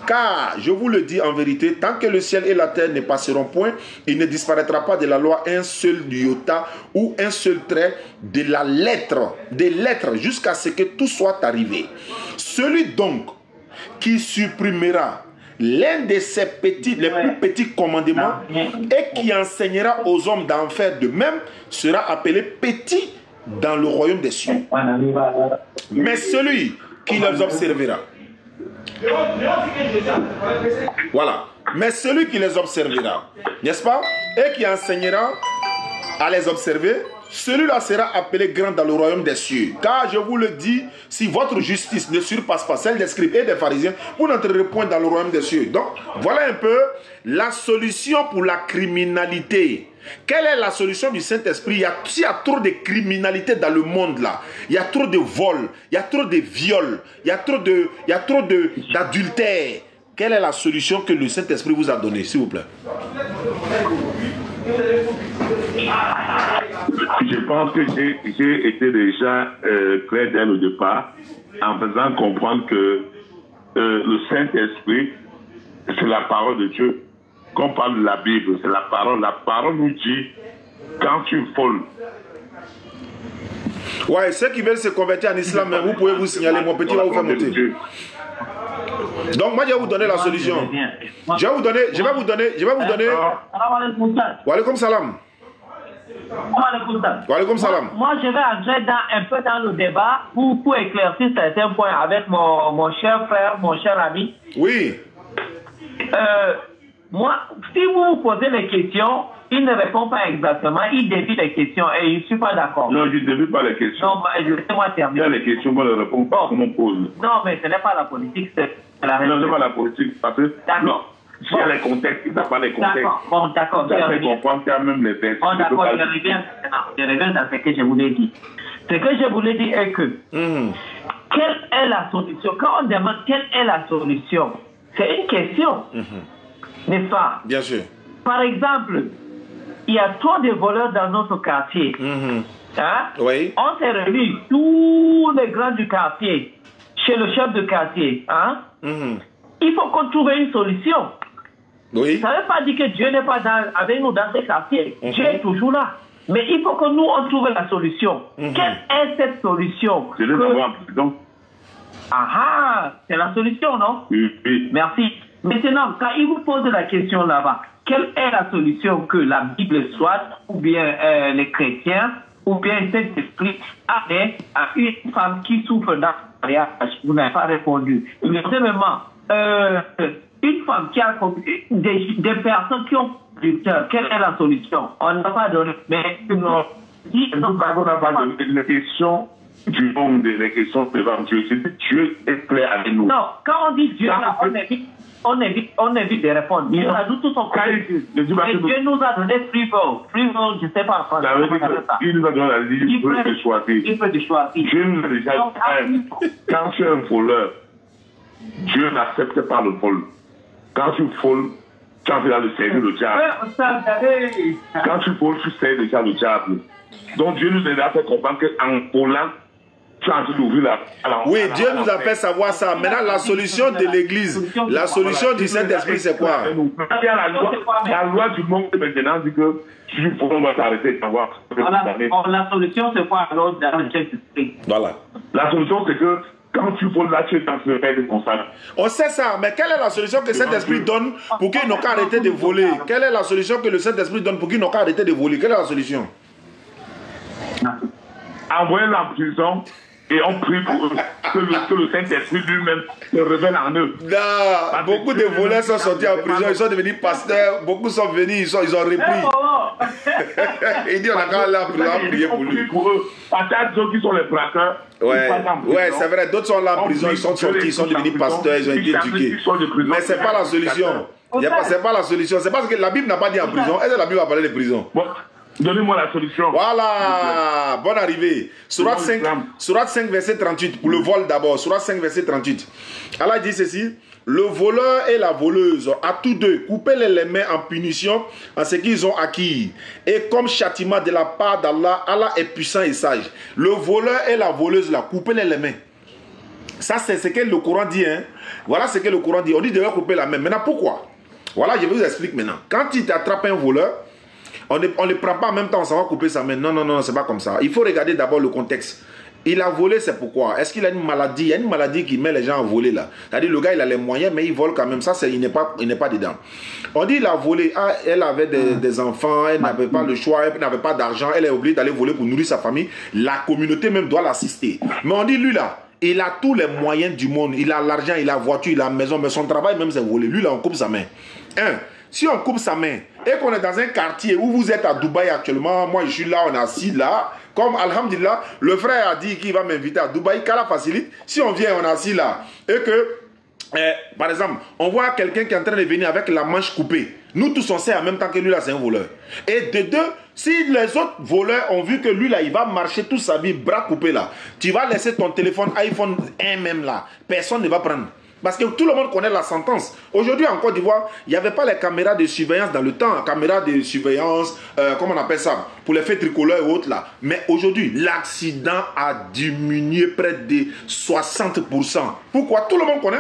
Car, je vous le dis en vérité, tant que le ciel et la terre ne passeront point, il ne disparaîtra pas de la loi un seul iota ou un seul trait de la lettre, des lettres, jusqu'à ce que tout soit arrivé. Celui donc qui supprimera l'un de ces petits, les plus petits commandements et qui enseignera aux hommes d'en faire de même sera appelé petit dans le royaume des cieux. Mais celui qui les observera, voilà, mais celui qui les observera, n'est-ce pas, et qui enseignera à les observer, celui-là sera appelé grand dans le royaume des cieux. Car je vous le dis, si votre justice ne surpasse pas celle des scribes et des pharisiens, vous n'entrerez point dans le royaume des cieux. Donc, voilà un peu la solution pour la criminalité. Quelle est la solution du Saint-Esprit? Il y a trop de criminalité dans le monde là. Il y a trop de vols, il y a trop de viols, il y a trop d'adultère. Quelle est la solution que le Saint-Esprit vous a donnée, s'il vous plaît? Je pense que j'ai été déjà clair dès le départ en faisant comprendre que le Saint-Esprit, c'est la parole de Dieu. Quand on parle de la Bible, c'est la parole. La parole nous dit, quand tu voles. Ouais, ceux qui veulent se convertir en islam, vous pouvez vous signaler, mon petit va vous faire monter. Donc moi je vais vous donner la solution. Je vais vous donner. Wa alaykoum salam. Wa alaykoum salam. Moi je vais entrer un peu dans le débat pour éclaircir certains points avec mon cher frère, mon cher ami. Oui. Moi, si vous vous posez les questions, il ne répond pas exactement, il dévie les questions et je ne suis pas d'accord. Non, je ne dévie pas les questions. Non, laissez-moi terminer. Il y a les questions, moi je ne réponds pas comme on pose. Non, mais ce n'est pas la politique, c'est la réalité. Non, ce n'est pas la politique, parce que, non, s'il y a les contextes, il n'y a pas les contextes. D'accord, bon, d'accord. Ça fait comprendre qu'il y a même les versets. Bon, d'accord, je reviens dans ce que je voulais dire. Ce que je voulais dire est que, quelle est la solution? Quand on demande quelle est la solution, c'est une question. N'est-ce pas? Bien sûr. Par exemple, il y a trop de voleurs dans notre quartier. Hein? Oui. On s'est réunis, tous les grands du quartier, chez le chef de quartier. Hein? Il faut qu'on trouve une solution. Oui. Ça ne veut pas dire que Dieu n'est pas avec nous dans ce quartier. Dieu est toujours là. Mais il faut que nous, on trouve la solution. Quelle est cette solution? Je vais savoir, donc. C'est la solution, non? Oui. Merci. Maintenant, quand il vous pose la question là-bas, quelle est la solution que la Bible soit, ou bien les chrétiens, ou bien cet esprit allait à une femme qui souffre d'un mariage? Vous n'avez pas répondu. Deuxièmement, une femme qui a des personnes qui ont du cœur, quelle est la solution? On n'a pas donné, mais non. On n'a pas donné les questions du monde, les questions devant Dieu. Dieu est clair avec nous. Non, quand on dit Dieu, là, on évite de répondre. Dieu a tout son côté. Et Dieu nous a donné free will. Free will, je ne sais pas en français. Il nous a donné la liberté de choisir. Il peut de choisir. Dieu nous a déjà dit, quand tu es un voleur, Dieu n'accepte pas le vol. Quand tu voles, tu as le servir le diable. Quand tu voles, tu sers déjà le diable. Donc Dieu nous a fait comprendre qu'en volant, tu as envie d'ouvrir la... Oui, Dieu nous a fait savoir ça. Maintenant, la solution de l'Église, la solution du Saint-Esprit, c'est quoi? La loi du monde maintenant dit que si tu voles, on va t'arrêter. La solution, c'est quoi alors dans le Saint-Esprit? Voilà. La solution, c'est que quand tu voles là, tu es dans ce rêve de constat. On sait ça, mais quelle est la solution que le Saint-Esprit donne pour qu'ils n'ont qu'à arrêter de voler? Quelle est la solution que le Saint-Esprit donne pour qu'ils n'ont qu'à arrêter de voler? Quelle est la solution? Envoyer-les en prison et on prie pour eux, que le Saint-Esprit lui-même se révèle en eux. Non, beaucoup de voleurs sont sortis en prison, ils sont devenus pasteurs, beaucoup sont venus, ils ont repris. Il dit on a qu'à aller en prison prier pour lui. Peut-être ceux qui sont les braqueurs. Ouais, c'est vrai, d'autres sont là en prison, ils sont sortis, ils sont devenus pasteurs, ils ont été éduqués. Mais c'est pas la solution. C'est pas la solution, c'est parce que la Bible n'a pas dit en prison. Est-ce que la Bible a parlé de prison? Donnez-moi la solution. Voilà, bonne arrivée. Surat 5, verset 38, pour le vol d'abord. Surat 5, verset 38. Allah dit ceci: le voleur et la voleuse, à tous deux, coupez-les les mains en punition en ce qu'ils ont acquis. Et comme châtiment de la part d'Allah, Allah est puissant et sage. Le voleur et la voleuse, là, coupez-les les mains. Ça, c'est ce que le Coran dit. Hein. Voilà ce que le Coran dit. On dit de leur couper la main. Maintenant, pourquoi? Voilà, je vous explique maintenant. Quand il t'attrape un voleur, on ne prend pas en même temps, on s'en va couper sa main. Non, non, non, c'est pas comme ça. Il faut regarder d'abord le contexte. Il a volé, c'est pourquoi? Est-ce qu'il a une maladie? Il y a une maladie qui met les gens à voler là. C'est-à-dire le gars, il a les moyens, mais il vole quand même. Ça, il n'est pas dedans. On dit il a volé. Ah, elle avait des enfants, elle n'avait pas le choix, elle n'avait pas d'argent, elle est obligée d'aller voler pour nourrir sa famille. La communauté même doit l'assister. Mais on dit lui là, il a tous les moyens du monde. Il a l'argent, il a la voiture, il a la maison, mais son travail même c'est voler. Lui là, on coupe sa main. Si on coupe sa main et qu'on est dans un quartier où vous êtes à Dubaï actuellement, moi je suis là, on est assis là, comme Alhamdulillah, le frère a dit qu'il va m'inviter à Dubaï, qu'Allah facilite. Si on vient, on est assis là, et que, par exemple, on voit quelqu'un qui est en train de venir avec la manche coupée. Nous tous on sait en même temps que lui là c'est un voleur. Et de deux, si les autres voleurs ont vu que lui là il va marcher toute sa vie, bras coupés là, tu vas laisser ton téléphone iPhone 1 même là, personne ne va prendre. Parce que tout le monde connaît la sentence. Aujourd'hui en Côte d'Ivoire, il n'y avait pas les caméras de surveillance dans le temps. Caméras de surveillance, comment on appelle ça, pour les faits tricolores et autres là. Mais aujourd'hui, l'accident a diminué près de 60%. Pourquoi? Tout le monde connaît.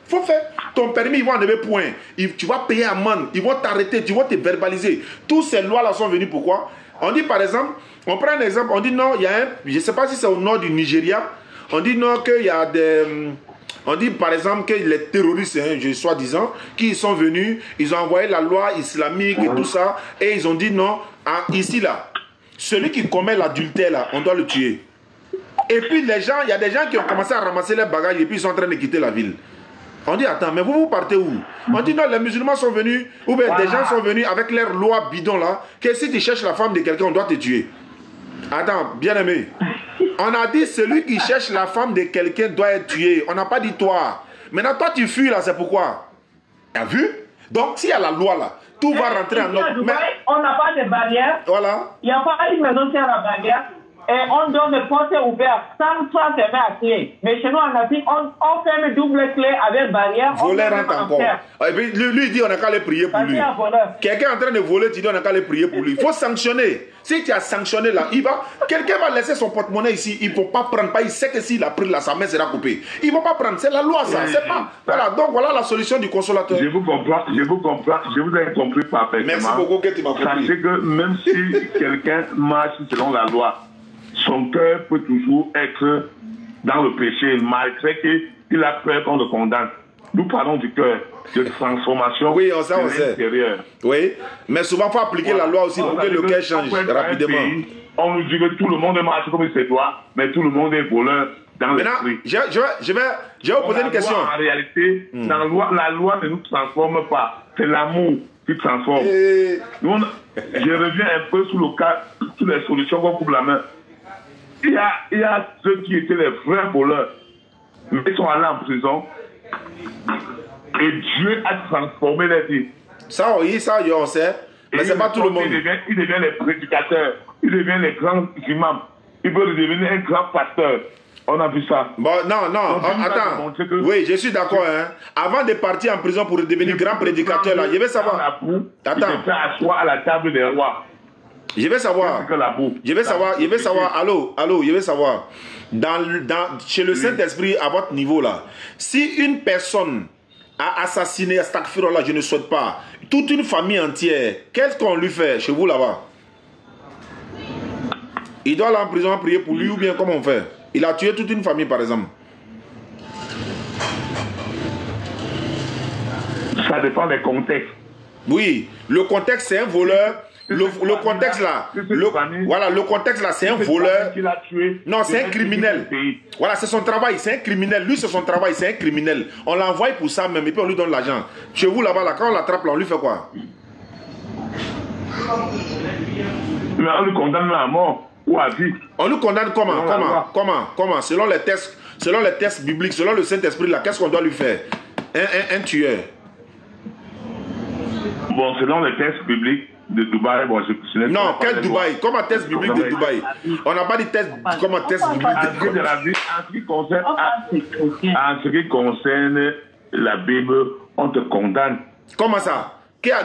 Il faut faire ton permis, ils vont enlever point. Tu vas payer amende, ils vont t'arrêter, tu vas te verbaliser. Toutes ces lois-là sont venues pourquoi? On dit par exemple, on prend un exemple, on dit non, il y a un, je ne sais pas si c'est au nord du Nigeria, on dit non qu'il y a des... On dit par exemple que les terroristes, hein, soi-disant, qui sont venus, ils ont envoyé la loi islamique et tout ça, et ils ont dit non, ici là, celui qui commet l'adultère là, on doit le tuer. Et puis les gens, il y a des gens qui ont commencé à ramasser les bagages et puis ils sont en train de quitter la ville. On dit attends, mais vous partez où? On dit non, les musulmans sont venus, ou bien des gens sont venus avec leur loi bidon là, que si tu cherches la femme de quelqu'un, on doit te tuer. Attends, bien aimé. On a dit celui qui cherche la femme de quelqu'un doit être tué. On n'a pas dit toi. Maintenant, toi, tu fuis là, c'est pourquoi? Tu as vu? Donc, s'il y a la loi là, tout va rentrer en ordre. On n'a pas de barrière. Voilà. Il n'y a pas une maison qui a la barrière. Et on donne les portes ouvertes sans soit fermer à clé. Mais chez nous en Afrique, on ferme double clé avec barrière. Voler rentre encore. Et puis lui il dit on n'a qu'à aller prier pour lui. Quelqu'un est en train de voler, tu dis on n'a qu'à aller prier pour lui. Il faut sanctionner. Si tu as sanctionné là, quelqu'un va laisser son porte-monnaie ici, il ne faut pas prendre. Il sait que s'il a pris là, sa main sera coupée. Il ne va pas prendre. C'est la loi ça. C'est pas. Voilà, donc voilà la solution du consolateur. Je vous comprends, je vous ai compris parfaitement. Merci beaucoup que tu m'as compris. Sachez que même si quelqu'un marche selon la loi, son cœur peut toujours être dans le péché, malgré qu'il a peur qu'on le condamne. Nous parlons du cœur, de transformation oui, de l'intérieur. Oui, mais souvent il faut appliquer la loi aussi pour que le cœur change rapidement. on nous dit que tout le monde marche comme il se doit, mais tout le monde est voleur dans l'esprit. Je vais vous poser une question. En réalité, la loi ne nous transforme pas. C'est l'amour qui transforme. Je reviens un peu sur le cas, sur les solutions qu'on coupe la main. Il y a ceux qui étaient les vrais voleurs, mais ils sont allés en prison. Et Dieu a transformé les vies. Ça, oui, ça, on sait. Mais c'est pas tout le monde. Il devient les prédicateurs, il devient les grands imams, il peut devenir un grand pasteur. On a vu ça. Bon, non, attends. Oui, je suis d'accord. Hein. Avant de partir en prison pour devenir grand prédicateur, là, je vais savoir. Attends. Il se asseoir à la table des rois. Je vais savoir. Je vais savoir. Allô, je vais savoir. Chez le Saint-Esprit, à votre niveau, là, si une personne a assassiné Astagfirullah, je ne souhaite pas, toute une famille entière, qu'est-ce qu'on lui fait chez vous là-bas? Il doit aller en prison prier pour lui ou bien comment on fait? Il a tué toute une famille par exemple. Ça dépend des contextes. Oui, le contexte c'est un voleur. Le contexte là, le contexte là, c'est un voleur. Non, c'est un criminel. Voilà, c'est son travail, c'est un criminel. Lui, c'est son travail, c'est un criminel. On l'envoie pour ça même et puis on lui donne l'argent. Chez vous là-bas, là, quand on l'attrape là, on lui fait quoi? Mais on lui condamne à mort ou à vie. On lui condamne comment? Selon les tests bibliques, selon le Saint-Esprit là, qu'est-ce qu'on doit lui faire? Un tueur. Bon, selon les tests bibliques de Dubaï, bon, non, quel Dubaï? Comme un test biblique de Dubaï. On n'a pas dit test comme un test biblique de Dubaï. En ce qui concerne la Bible, on te condamne. Comment ça? Quel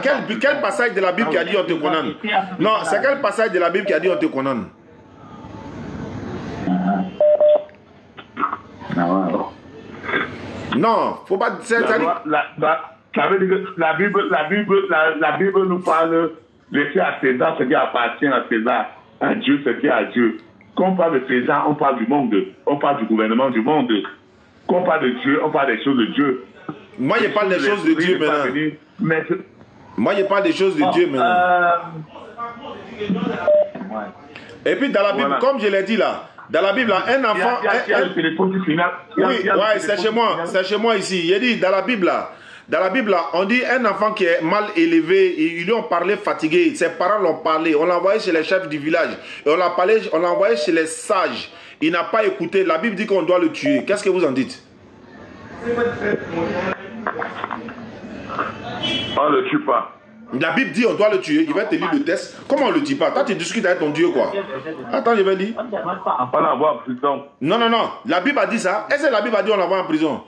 passage de la Bible qui a dit on te condamne? Non, c'est quel passage de la Bible qui a dit on te condamne? Non, faut pas... Ça veut dire que la Bible nous parle de laisser à César ce qui appartient à César, à Dieu ce qui est à Dieu. Quand on parle de César, on parle du monde, on parle du gouvernement du monde. Quand on parle de Dieu, on parle des choses de Dieu. Moi, je parle des choses de Dieu maintenant. Moi, je parle des choses de Dieu maintenant. Et puis dans la Bible, comme je l'ai dit là, dans la Bible, un enfant... Oui, c'est chez moi ici. Il dit dans la Bible là, on dit un enfant qui est mal élevé, ils lui ont parlé fatigué, ses parents l'ont parlé, on l'a envoyé chez les chefs du village, et on l'a envoyé chez les sages. Il n'a pas écouté. La Bible dit qu'on doit le tuer. Qu'est-ce que vous en dites? On ne le tue pas. La Bible dit on doit le tuer. Je vais te lire le texte. Comment on ne le dit pas? Toi, tu discutes avec ton Dieu, quoi. Attends, je vais lire. On l'envoie en prison. Non. La Bible a dit ça. Est-ce que la Bible a dit on l'envoie en prison?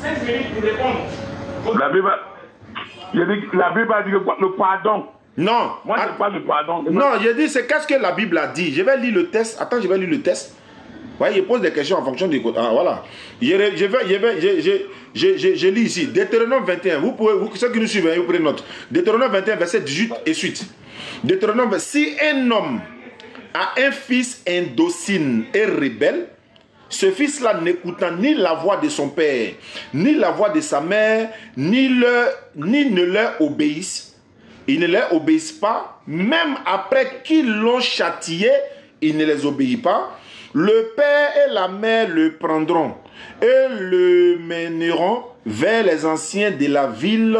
La Bible a dit le pardon. Non. Moi, je parle de pardon. Non, j'ai dit, c'est qu'est-ce que la Bible a dit. Je vais lire le texte. Attends, je vais lire le texte. Ouais, il pose des questions en fonction du... Ah, voilà. Je lis ici. Deutéronome 21. Ceux qui nous suivent, vous prenez note. Deutéronome 21, verset 18 et suite. Deutéronome, si un homme a un fils indocile et rebelle, ce fils-là n'écoutant ni la voix de son père, ni la voix de sa mère, ni ne leur obéissent, ils ne leur obéissent pas, même après qu'ils l'ont châtié, ils ne les obéissent pas. Le père et la mère le prendront et le mèneront vers les anciens de la ville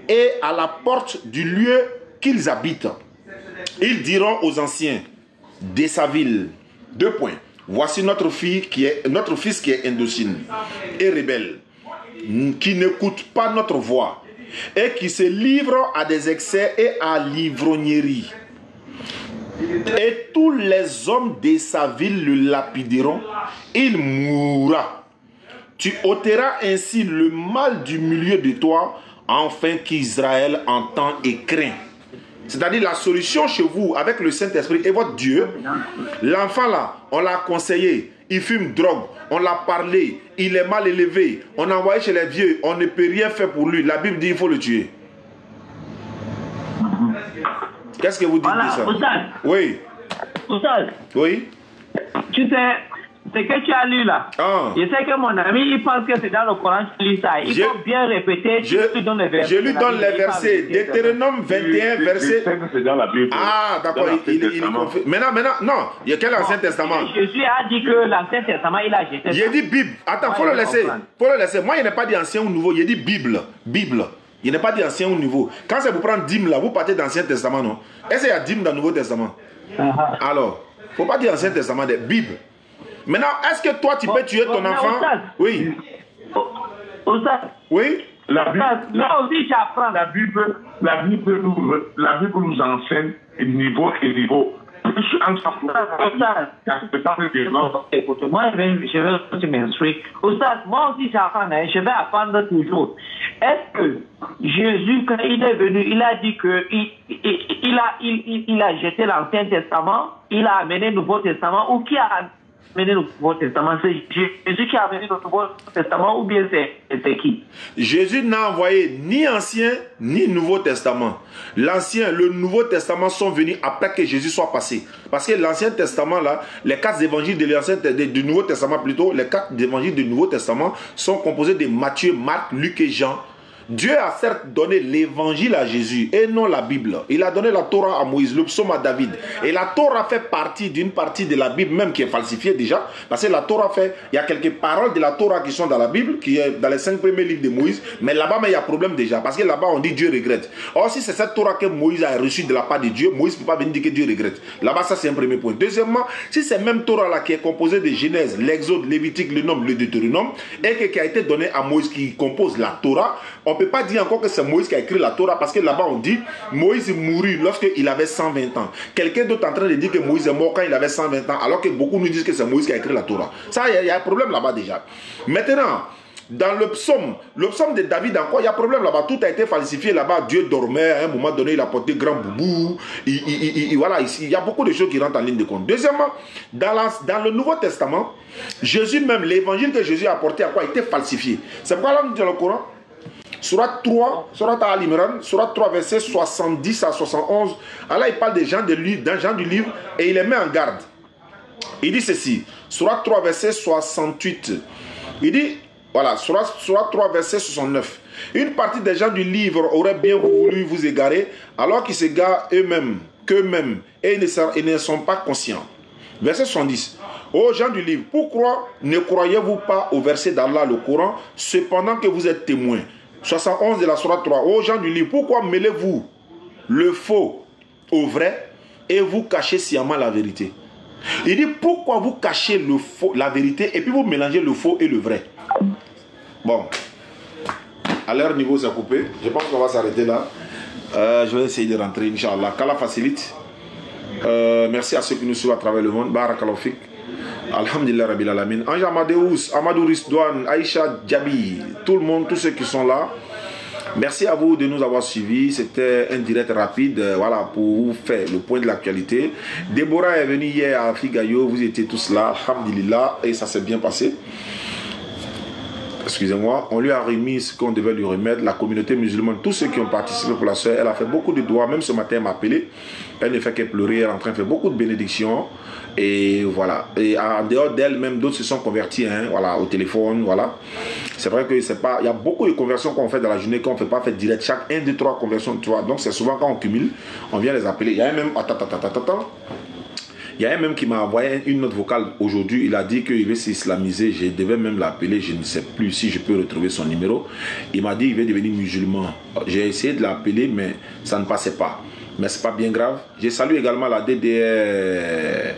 et à la porte du lieu qu'ils habitent. Ils diront aux anciens de sa ville, 2 points. Voici notre fils qui est indocile et rebelle, qui n'écoute pas notre voix et qui se livre à des excès et à l'ivrognerie. Et tous les hommes de sa ville le lapideront, il mourra. Tu ôteras ainsi le mal du milieu de toi, afin qu'Israël entende et craint. C'est-à-dire la solution chez vous avec le Saint-Esprit et votre Dieu. L'enfant là, on l'a conseillé, il fume drogue, on l'a parlé, il est mal élevé, on a envoyé chez les vieux, on ne peut rien faire pour lui. La Bible dit qu'il faut le tuer. Qu'est-ce que vous dites de ça? Oustaz. Oui. Oustaz. Oui. Tu sais, ce que tu as lu là. Je sais que mon ami, il pense que c'est dans le Coran que tu lis ça. Il faut bien répéter. Je lui donne les versets. Deutéronome 21, verset. C'est dans la Bible. Ah, d'accord. Maintenant, non. Il y a quel Ancien Testament? Jésus a dit que l'Ancien Testament, il a jeté. Il a dit Bible. Attends, faut le laisser. Moi, il n'est pas dit ancien ou nouveau. Il dit Bible. Il n'est pas dit ancien ou nouveau. Quand c'est pour prendre dîme là, vous partez d'Ancien Testament, non? Est-ce qu'il y a dîme dans le Nouveau Testament? Alors, il ne faut pas dire Ancien Testament, des Bible. Maintenant, est-ce que toi, tu peux tuer ton enfant? Oui. Oui. La Bible nous enseigne niveau et niveau. Moi, je vais m'instruire. Moi aussi, j'apprends, je vais apprendre toujours. Est-ce que Jésus, quand il est venu, il a dit que il a jeté l'Ancien Testament, il a amené le Nouveau Testament, ou qui a amené le Nouveau Testament? C'est Jésus qui a amené le Nouveau Testament, ou bien c'est qui? Jésus n'a envoyé ni Ancien ni Nouveau Testament. L'Ancien, le Nouveau Testament sont venus après que Jésus soit passé. Parce que l'Ancien Testament, là, les 4 évangiles du Nouveau Testament plutôt, les 4 évangiles du Nouveau Testament sont composés de Matthieu, Marc, Luc et Jean. Dieu a certes donné l'évangile à Jésus et non la Bible. Il a donné la Torah à Moïse, le psaume à David. Et la Torah fait partie d'une partie de la Bible même qui est falsifiée déjà. Parce que la Torah fait, il y a quelques paroles de la Torah qui sont dans la Bible, qui est dans les 5 premiers livres de Moïse. Mais là-bas, il y a problème déjà. Parce que là-bas, on dit Dieu regrette. Or, si c'est cette Torah que Moïse a reçue de la part de Dieu, Moïse ne peut pas venir dire que Dieu regrette. Là-bas, ça c'est un premier point. Deuxièmement, si c'est même Torah-là qui est composée de Genèse, l'Exode, Lévitique, le Nombre, le Deutéronome, et qui a été donné à Moïse qui compose la Torah, on ne peut pas dire encore que c'est Moïse qui a écrit la Torah, parce que là-bas on dit Moïse mourut lorsqu'il avait 120 ans. Quelqu'un d'autre est en train de dire que Moïse est mort quand il avait 120 ans, alors que beaucoup nous disent que c'est Moïse qui a écrit la Torah. Ça, il y a un problème là-bas déjà. Maintenant, dans le psaume de David encore, il y a un problème là-bas. Tout a été falsifié là-bas. Dieu dormait, à un moment donné, il a porté grand boubou. Voilà, il y a beaucoup de choses qui rentrent en ligne de compte. Deuxièmement, dans le Nouveau Testament, Jésus même, l'évangile que Jésus a apporté à quoi a été falsifié. C'est pourquoi là, nous dit dans le Coran, Surat 3, Surat Al-Imran, Surat 3, versets 70 à 71. Allah, il parle des gens du livre et il les met en garde. Il dit ceci, Surat 3, verset 68. Il dit, voilà, Surat 3, verset 69. Une partie des gens du livre auraient bien voulu vous égarer, alors qu'ils s'égarent qu'eux-mêmes, et ils ne sont pas conscients. Verset 70. Ô gens du livre, pourquoi ne croyez-vous pas au verset d'Allah, le Coran, cependant que vous êtes témoins? 71 de la Sourate 3. Ô gens du livre, pourquoi mêlez-vous le faux au vrai et vous cachez sciemment la vérité? Il dit pourquoi vous cachez le faux, la vérité, et puis vous mélangez le faux et le vrai. Bon, à leur niveau c'est coupé. Je pense qu'on va s'arrêter là. Je vais essayer de rentrer, Inch'Allah. Qu'Allah facilite. Merci à ceux qui nous suivent à travers le monde. Barakallahu fik. Alhamdulillah Rabbil Alamin. Ange Amadeus, Amadou Risdouane, Aïcha Djabi, tout le monde, tous ceux qui sont là. Merci à vous de nous avoir suivis. C'était un direct rapide, voilà, pour vous faire le point de l'actualité. Déborah est venue hier à Figayo, vous étiez tous là, alhamdulillah, et ça s'est bien passé. Excusez-moi, on lui a remis ce qu'on devait lui remettre. La communauté musulmane, tous ceux qui ont participé pour la soeur, elle a fait beaucoup de doigts. Même ce matin, elle m'a appelé. Elle ne fait que pleurer, elle est en train de faire beaucoup de bénédictions. Et voilà. Et en dehors d'elle, même d'autres se sont convertis, hein, voilà, au téléphone. Voilà. C'est vrai que c'est pas. Il y a beaucoup de conversions qu'on fait dans la journée qu'on ne fait pas faire direct. Chaque 1, 2, 3 conversions, tu vois. Donc c'est souvent quand on cumule, on vient les appeler. Il y a même. Il y a un même qui m'a envoyé une note vocale aujourd'hui. Il a dit qu'il veut s'islamiser. Je devais même l'appeler. Je ne sais plus si je peux retrouver son numéro. Il m'a dit qu'il veut devenir musulman. J'ai essayé de l'appeler, mais ça ne passait pas. Mais ce n'est pas bien grave. Je salue également la DDR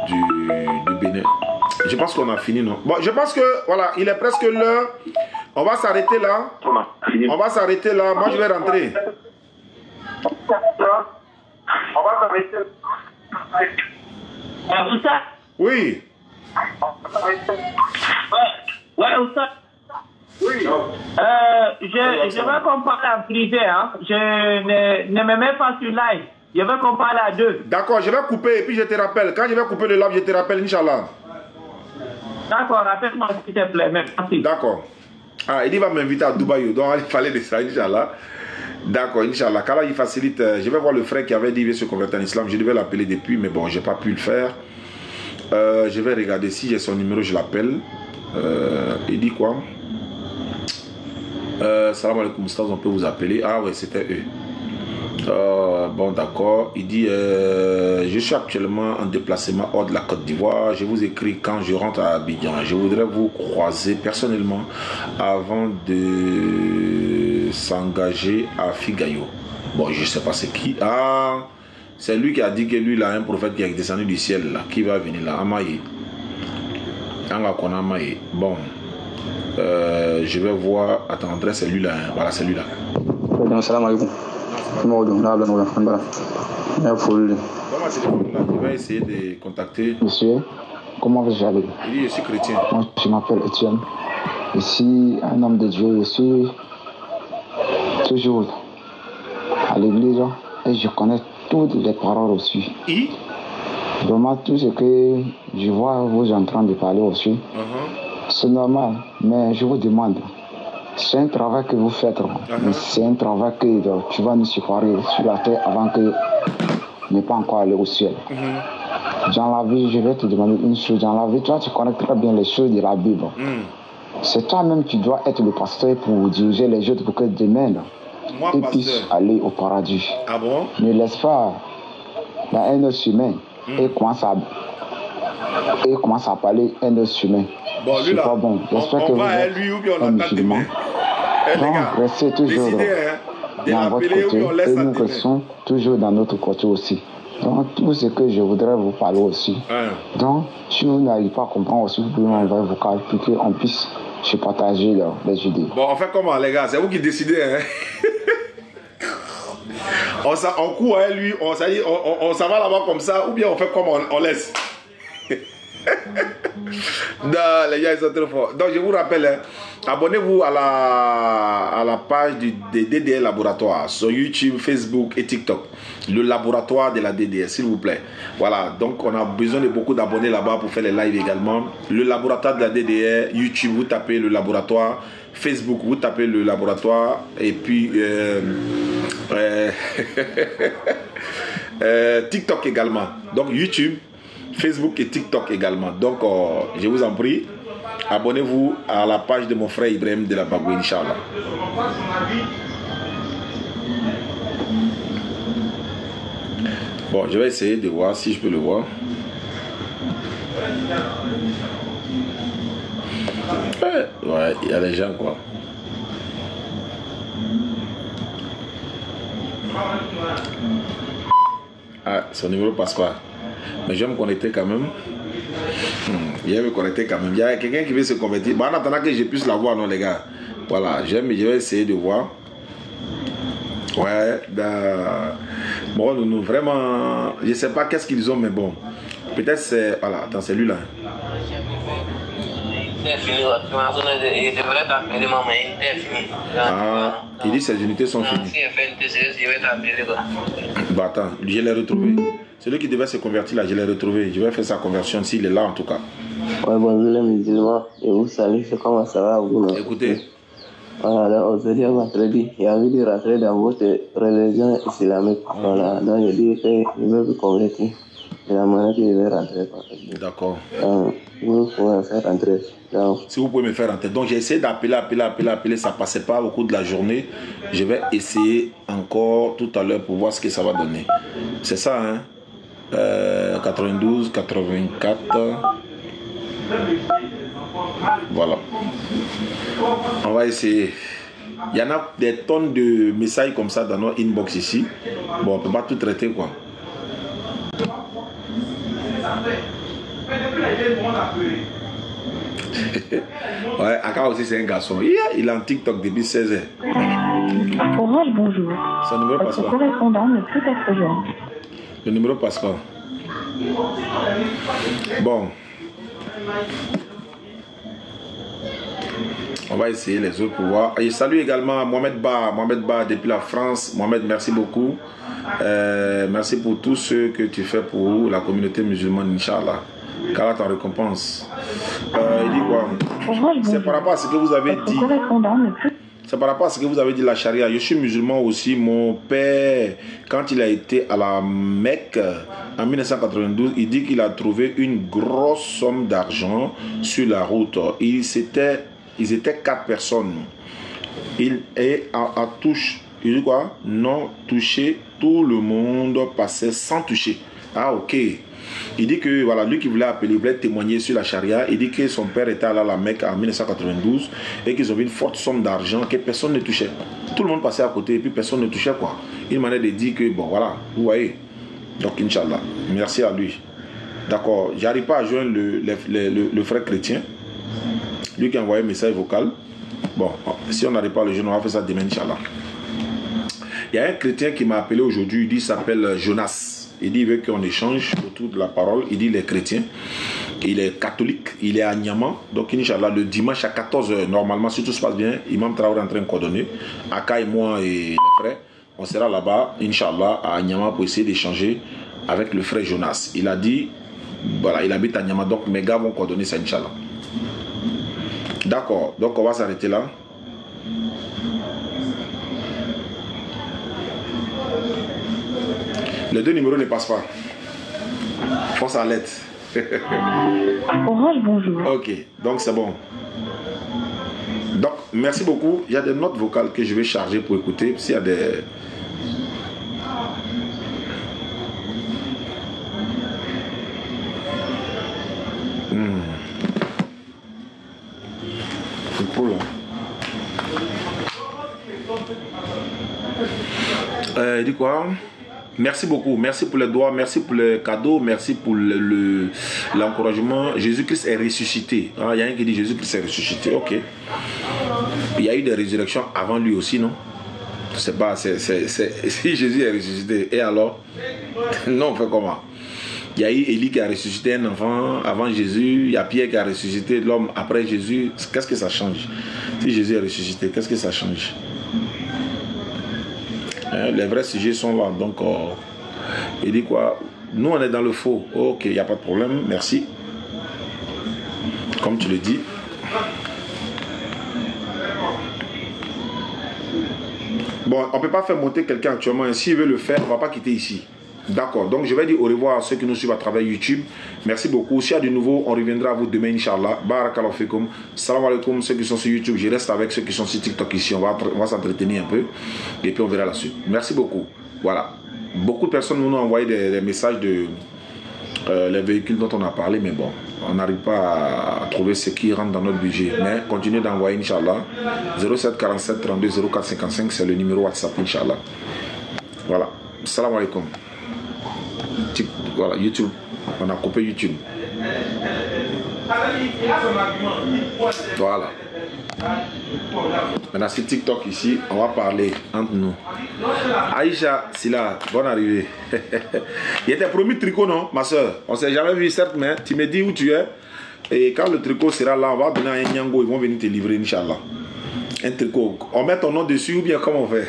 du Bénin. Je pense qu'on a fini, non? Bon, je pense que, voilà, il est presque l'heure. On va s'arrêter là. On va s'arrêter là. Moi, je vais rentrer. On va s'arrêter. Oustaz. Oui. Ouais, Oustaz. Oui. Je veux qu'on parle en privé. Hein. Je ne me mets pas sur live. Je veux qu'on parle à deux. D'accord, je vais couper et puis je te rappelle. Quand je vais couper le live, je te rappelle, Inch'Allah. D'accord, rappelle-moi s'il te plaît. Merci. D'accord. Ah, il va m'inviter à Dubaï. Donc, il fallait de ça, Inch'Allah. D'accord, Inch'Allah. Kala, il facilite. Je vais voir le frère qui avait dit qu'il veut se convertir en islam. Je devais l'appeler depuis, mais bon, j'ai pas pu le faire. Je vais regarder si j'ai son numéro, je l'appelle. Il dit quoi? Salam alaikum, on peut vous appeler. Ah ouais, c'était eux. Bon, d'accord. Il dit je suis actuellement en déplacement hors de la Côte d'Ivoire. Je vous écris quand je rentre à Abidjan. Je voudrais vous croiser personnellement avant de s'engager à Figayo. Bon, je sais pas c'est qui. Ah, c'est lui qui a dit que lui, il a un prophète qui est descendu du ciel, là, qui va venir là, Amaye. Bon, je vais voir. Attends, André, c'est lui là. Hein. Voilà, c'est lui là. Salam alaikum. Je vais essayer de contacter. Monsieur, comment vous allez? Il dit, je suis chrétien. Moi, je m'appelle Etienne. Je suis un homme de Dieu. Je suis toujours à l'église et je connais toutes les paroles aussi. Vraiment, tout ce que je vois vous en train de parler aussi, c'est normal. Mais je vous demande, c'est un travail que vous faites, mais c'est un travail que tu vas nous séparer sur la terre avant que n'est pas encore aller au ciel. Dans la vie, je vais te demander une chose. Dans la vie, toi, tu connais très bien les choses de la Bible. C'est toi-même qui dois être le pasteur pour diriger les autres pour que demain, ils puissent aller au paradis. Ah bon? Ne laisse pas dans un autre chemin et commence à parler un autre chemin. Bon, lui là, pas bon. J'espère que on va à vous lui ou bien on un attend musulman. Donc, restez toujours dans votre côté et nous restons toujours dans notre côté aussi. Donc, tout ce que je voudrais vous parler aussi. Donc, si vous n'arrivez pas à comprendre aussi, vous pouvez m'envoyer vocal pour qu'on puisse se partager les idées. Bon, on fait comment, les gars? C'est vous qui décidez, hein? On court à lui, on s'en va là-bas comme ça, ou bien on fait comme on laisse. Non, les gars, ils sont trop forts. Donc, je vous rappelle, hein, abonnez-vous à la page des DDL Laboratoire sur YouTube, Facebook et TikTok. Le laboratoire de la DDL, s'il vous plaît. Voilà, donc on a besoin de beaucoup d'abonnés là-bas pour faire les lives également. Le laboratoire de la DDL, YouTube, vous tapez le laboratoire. Facebook, vous tapez le laboratoire. Et puis, TikTok également. Donc, YouTube, Facebook et TikTok également. Donc, je vous en prie, abonnez-vous à la page de mon frère Ibrahim de la Bagoué, Inch'Allah. Bon, je vais essayer de voir si je peux le voir. Ouais, il y a des gens, quoi. Ah, son numéro passe pas. Mais je vais me connecter quand même. Je vais me connecter quand même. Il y a quelqu'un qui veut se convertir. Bon, en attendant que je puisse la voir, non, les gars. Voilà, je vais essayer de voir. Ouais, bon, nous, vraiment, je sais pas qu'est-ce qu'ils ont, mais bon. Peut-être c'est. Voilà, attends, c'est lui là. Ah, il dit ces unités sont finies. Bah attends, je l'ai retrouvé. Celui qui devait se convertir là, je l'ai retrouvé. Je vais faire sa conversion s'il est là en tout cas. Ouais, bonjour les musulmans. Et vous savez comment ça va vous, non? Écoutez. Voilà, aujourd'hui, vendredi, il a envie de rentrer dans votre religion islamique. Voilà, donc je dis que je veux vous convertir. C'est la manière que je vais rentrer. D'accord. Vous pouvez me faire rentrer. Donc, si vous pouvez me faire rentrer. Donc j'ai essayé d'appeler, ça ne passait pas au cours de la journée. Je vais essayer encore tout à l'heure pour voir ce que ça va donner. C'est ça, hein? 92, 84. Voilà. On va essayer. Il y en a des tonnes de messages comme ça dans notre inbox ici. Bon, on ne peut pas tout traiter, quoi. Ouais, Aka aussi c'est un garçon. Il est en TikTok depuis 16 ans. Orange, bonjour. Son numéro passe pas. Votre correspondant ne peut être joint. Le numéro passe pas. Bon. On va essayer les autres pour voir. Et je salue également Mohamed Ba depuis la France. Mohamed, merci beaucoup. Merci pour tout ce que tu fais pour la communauté musulmane, Inch'Allah. Car ta récompense. Il dit quoi? C'est par rapport à ce que vous avez dit. c'est par rapport à ce que vous avez dit, la charia. Je suis musulman aussi. Mon père, quand il a été à la Mecque en 1992, il dit qu'il a trouvé une grosse somme d'argent sur la route. Ils étaient 4 personnes. Il dit quoi? Non touché, tout le monde passait sans toucher. Ah, ok. Il dit que, voilà, lui qui voulait appeler, il voulait témoigner sur la charia. Il dit que son père était allé à la Mecque en 1992 et qu'ils avaient une forte somme d'argent que personne ne touchait. Tout le monde passait à côté et puis personne ne touchait, quoi. Une manière de dire que, bon, voilà, vous voyez. Donc, Inch'Allah, merci à lui. D'accord, j'arrive pas à joindre le frère chrétien. Lui qui a envoyé un message vocal. Bon, si on n'arrive pas à le joindre, on va faire ça demain, Inch'Allah. Il y a un chrétien qui m'a appelé aujourd'hui, il dit, il s'appelle Jonas. Il dit, il veut qu'on échange autour de la parole. Il dit, il est chrétien, il est catholique, il est à Niamey. Donc, Inch'Allah, le dimanche à 14 h, normalement, si tout se passe bien, Imam Traoré est en train de coordonner. Aka et moi et les frères, on sera là-bas, Inch'Allah, à Niamey pour essayer d'échanger avec le frère Jonas. Il a dit, voilà, il habite à Niamey, donc mes gars vont coordonner ça, Inch'Allah. D'accord, donc on va s'arrêter là. Les 2 numéros ne passent pas. Force à l'aide. Orange, bonjour. Ok, donc c'est bon. Donc, merci beaucoup. Il y a des notes vocales que je vais charger pour écouter. S'il y a des... Il dit quoi? Merci beaucoup, merci pour les doigts, merci pour les cadeaux, merci pour l'encouragement. Jésus-Christ est ressuscité. Il y a un qui dit Jésus-Christ est ressuscité, ok. Il y a eu des résurrections avant lui aussi, non? C'est pas, si Jésus est ressuscité, et alors? Non, on fait comment? Il y a eu Élie qui a ressuscité un enfant avant Jésus, il y a Pierre qui a ressuscité l'homme après Jésus. Qu'est-ce que ça change? Si Jésus est ressuscité, qu'est-ce que ça change? Les vrais sujets sont là, donc il dit quoi? Nous on est dans le faux. Ok, il n'y a pas de problème, merci. Comme tu le dis. Bon, on ne peut pas faire monter quelqu'un actuellement. S'il veut le faire, on ne va pas quitter ici. D'accord, donc je vais dire au revoir à ceux qui nous suivent à travers YouTube. Merci beaucoup. S'il y a du nouveau, on reviendra à vous demain, Inch'Allah. Barakallahu fikum. Salam alaikum, ceux qui sont sur YouTube. Je reste avec ceux qui sont sur TikTok ici. On va s'entretenir un peu. Et puis on verra la suite. Merci beaucoup. Voilà. Beaucoup de personnes nous ont envoyé des messages de les véhicules dont on a parlé. Mais bon, on n'arrive pas à trouver ce qui rentre dans notre budget. Mais continuez d'envoyer, Inch'Allah. 07 47 32 04 55. C'est le numéro WhatsApp, Inch'Allah. Voilà. Salam alaikum. Voilà, YouTube, on a coupé YouTube. Voilà. Maintenant, sur TikTok ici, on va parler entre nous. Aïcha, Sila, bonne arrivée. Il était promis tricot, non, ma soeur? On ne s'est jamais vu, certes, mais tu me dis où tu es. Et quand le tricot sera là, on va donner à un Nyango, ils vont venir te livrer, Inch'Allah. Un tricot. On met ton nom dessus ou bien comment on fait?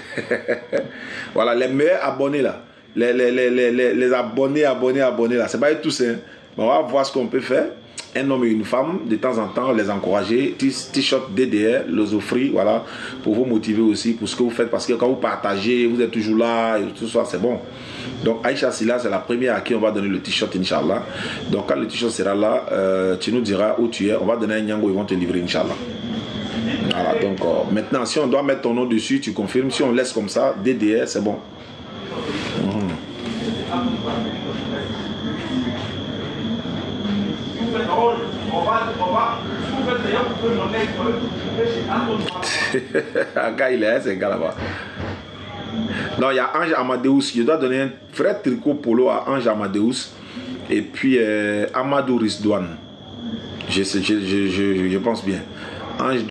Voilà, les meilleurs abonnés là. Les abonnés là, c'est pas eux tous, hein. On va voir ce qu'on peut faire. Un homme et une femme, de temps en temps, les encourager. T-shirt DDR, les offrir, voilà, pour vous motiver aussi pour ce que vous faites. Parce que quand vous partagez, vous êtes toujours là, et tout ça, c'est bon. Donc, Aïcha Silla, c'est la première à qui on va donner le t-shirt, Inch'Allah. Donc, quand le t-shirt sera là, tu nous diras où tu es. On va donner un Nyango, ils vont te livrer, Inch'Allah. Voilà, donc, maintenant, si on doit mettre ton nom dessus, tu confirmes. Si on laisse comme ça, DDR, c'est bon. Un gars, il est, c'est un gars là-bas. Non, il y a Ange Amadeus. Je dois donner un vrai tricot polo à Ange Amadeus. Et puis Amadou Risdouane. Je pense bien. Ange.